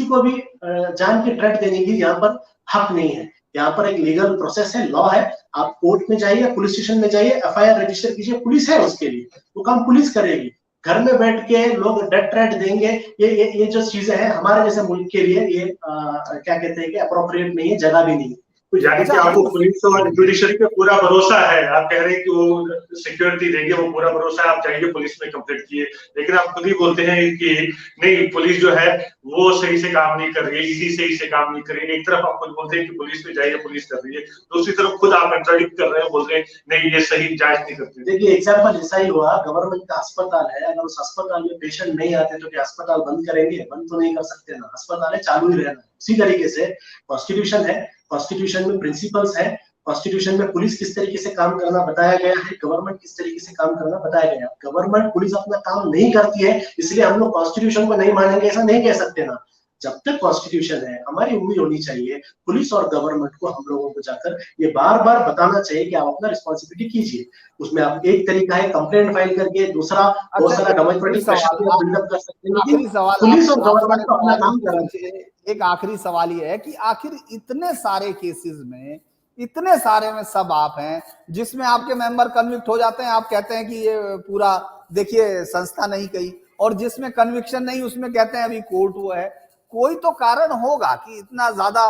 को भी जान की थ्रेट देने की यहाँ पर हक नहीं है। यहाँ पर एक लीगल प्रोसेस है, लॉ है, आप कोर्ट में जाइए, पुलिस स्टेशन में जाइए, एफआईआर रजिस्टर कीजिए, पुलिस है उसके लिए, वो काम पुलिस करेगी। घर में बैठ के लोग डेथ थ्रेट देंगे, ये जो चीजें हैं हमारे जैसे मुल्क के लिए ये क्या कहते हैं कि अप्रोप्रिएट नहीं है, जगह भी नहीं है। यानी कि आपको पुलिस और जुडिशरी पे पूरा भरोसा है, आप कह रहे हैं कि वो सिक्योरिटी देंगे, वो पूरा भरोसा है, आप जाइए पुलिस में कंप्लेंट किए, लेकिन आप खुद ही बोलते हैं कि नहीं पुलिस जो है वो सही से काम नहीं कर रही है, इसी सही से काम नहीं कर रही है। एक तरफ आप खुद बोलते हैं कि पुलिस में जाइए, पुलिस कर रही है, दूसरी तरफ खुद आप कंट्राडिक्ट कर रहे हैं, बोल रहे हैं नहीं ये सही जांच नहीं करते। देखिए एग्जाम्पल ऐसा ही हुआ, गवर्नमेंट का अस्पताल है, अगर उस अस्पताल में पेशेंट नहीं आते तो क्या अस्पताल बंद करेंगे? बंद तो नहीं कर सकते ना, अस्पताल है, चालू ही रहना। उसी तरीके से कॉन्स्टिट्यूशन है, कॉन्स्टिट्यूशन में प्रिंसिपल्स है, कॉन्स्टिट्यूशन में पुलिस किस तरीके से काम करना बताया गया है, गवर्नमेंट किस तरीके से काम करना बताया गया है। गवर्नमेंट पुलिस अपना काम नहीं करती है इसलिए हम लोग कॉन्स्टिट्यूशन को नहीं मानेंगे, ऐसा नहीं कह सकते ना। जब तक कॉन्स्टिट्यूशन है हमारी उम्मीद होनी चाहिए पुलिस और गवर्नमेंट को, हम लोगों को जाकर ये बार बार बताना चाहिए कि आप अपना रिस्पॉन्सिबिलिटी कीजिए। उसमें आप एक तरीका है कंप्लेंट फाइल करके, दूसरा बहुत सारा डेमोक्रेटिक प्रेशर बिल्डअप कर सकते हैं, लेकिन पुलिस और गवर्नमेंट को अपना काम करना चाहिए। एक आखिरी सवाल ये है कि आखिर इतने सारे केसेस में, इतने सारे में सब आप हैं जिसमें आपके मेंबर कन्विक्ट हो जाते हैं, आप कहते हैं कि ये पूरा देखिए संस्था नहीं कही, और जिसमें कन्विक्शन नहीं उसमें कहते हैं अभी कोर्ट हुआ है। कोई तो कारण होगा कि इतना ज्यादा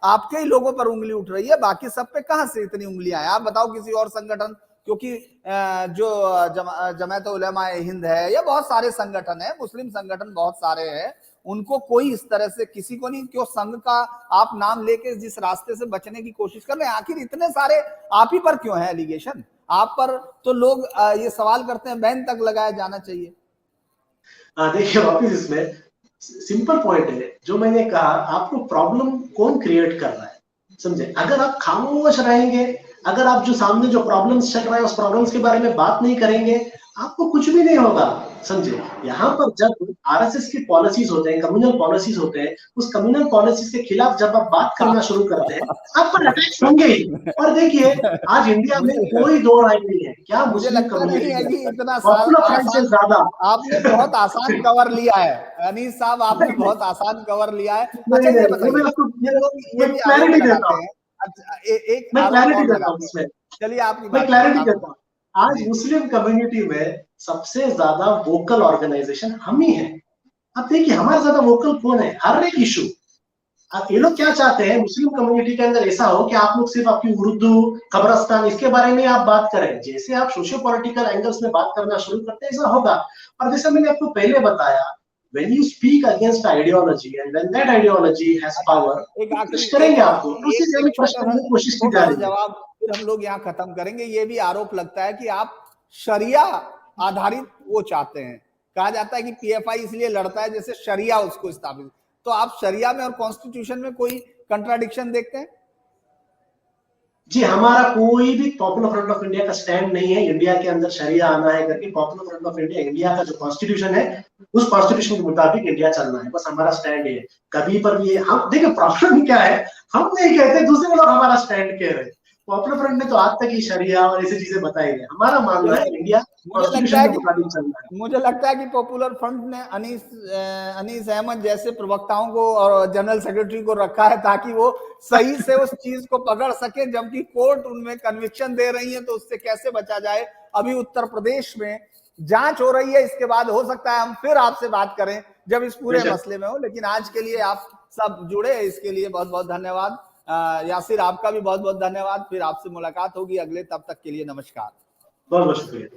आपके ही लोगों पर उंगली उठ रही है, बाकी सब पे कहां से इतनी उंगलियां हैं? आप बताओ किसी और संगठन, क्योंकि जो जमात उलेमा हिंद है या बहुत सारे संगठन है, मुस्लिम संगठन बहुत सारे हैं, उनको कोई इस तरह से किसी को नहीं, क्यों संघ का आप नाम लेके जिस रास्ते से बचने की कोशिश कर रहे हैं, आखिर इतने सारे आप ही पर क्यों है एलिगेशन? आप पर तो लोग ये सवाल करते हैं बैन तक लगाया जाना चाहिए। देखिए वापिस इसमें सिंपल पॉइंट है, जो मैंने कहा, आपको प्रॉब्लम कौन क्रिएट कर रहा है, समझे? अगर आप खामोश रहेंगे, अगर आप जो सामने जो प्रॉब्लम्स चल रहा है उस प्रॉब्लम्स के बारे में बात नहीं करेंगे, आपको कुछ भी नहीं होगा, समझे? यहाँ पर जब आरएसएस की पॉलिसीज होते हैं, कम्युनल पॉलिसीज होते हैं, उस कम्युनल पॉलिसीज के खिलाफ जब आप बात करना शुरू करते हैं, आप पर अटैक्स होंगे ही। और देखिए आज इंडिया में कोई दो राय नहीं है, क्या मुझे लगता नहीं है कि इतना से ज्यादा आपने बहुत आसान कवर लिया है अनीस साहब, आपने बहुत आसान कवर लिया है। अच्छा ये बताइए, ये लोग ये भी क्लैरिटी देता हूं, एक मैं क्लैरिटी देता हूं इसमें, चलिए आपकी मैं क्लैरिटी देता हूं। आज मुस्लिम कम्युनिटी में सबसे ज्यादा वोकल ऑर्गेनाइजेशन हम ही हैं। अब देखिए हमारे ज्यादा वोकल कौन है हर एक इशू। अब ये लोग क्या चाहते हैं, मुस्लिम कम्युनिटी के अंदर ऐसा हो कि आप लोग सिर्फ आपकी उर्दू, कब्रिस्तान, इसके बारे में आप बात करें। जैसे आप सोशियो पॉलिटिकल एंगल्स में बात करना शुरू करते हैं ऐसा होगा। और जैसे मैंने आपको पहले बताया, when you speak against ideology and when that ideology has power, करेंगे आपको कोशिश की जा रही है। जवाब फिर हम लोग यहाँ खत्म करेंगे। ये भी आरोप लगता है कि आप शरिया आधारित वो चाहते हैं, कहा जाता है कि पीएफआई इसलिए लड़ता है जैसे शरिया उसको स्थापित, तो आप शरिया में और कॉन्स्टिट्यूशन में कोई कंट्राडिक्शन देखते हैं? जी हमारा कोई भी पॉपुलर फ्रंट ऑफ इंडिया का स्टैंड नहीं है इंडिया के अंदर शरिया आना है करके। Popular front of India, India का जो कॉन्स्टिट्यूशन है उस कॉन्स्टिट्यूशन के मुताबिक इंडिया चलना है, बस हमारा स्टैंड है। कभी पर भी हम देखिए प्रॉब्लम क्या है, हम नहीं कहते, दूसरे लोग हमारा स्टैंड कह रहे हैं। पॉपुलर फ्रंट ने तो आज तक ही शरिया और ऐसी चीजें बताई है। हमारा मानना है इंडिया कॉन्स्टिट्यूशन के मुताबिक चलना है। मुझे लगता है कि पॉपुलर फ्रंट ने अनीस अहमद जैसे प्रवक्ताओं को और जनरल सेक्रेटरी को रखा है ताकि वो सही से उस चीज को पकड़ सके, जबकि कोर्ट उनमें कन्विक्शन दे रही है, तो उससे कैसे बचा जाए। अभी उत्तर प्रदेश में जांच हो रही है, इसके बाद हो सकता है हम फिर आपसे बात करें जब इस पूरे मसले में हो। लेकिन आज के लिए आप सब जुड़े, इसके लिए बहुत बहुत धन्यवाद। यासिर, आपका भी बहुत बहुत धन्यवाद। फिर आपसे मुलाकात होगी अगले, तब तक के लिए नमस्कार। बहुत बहुत शुक्रिया।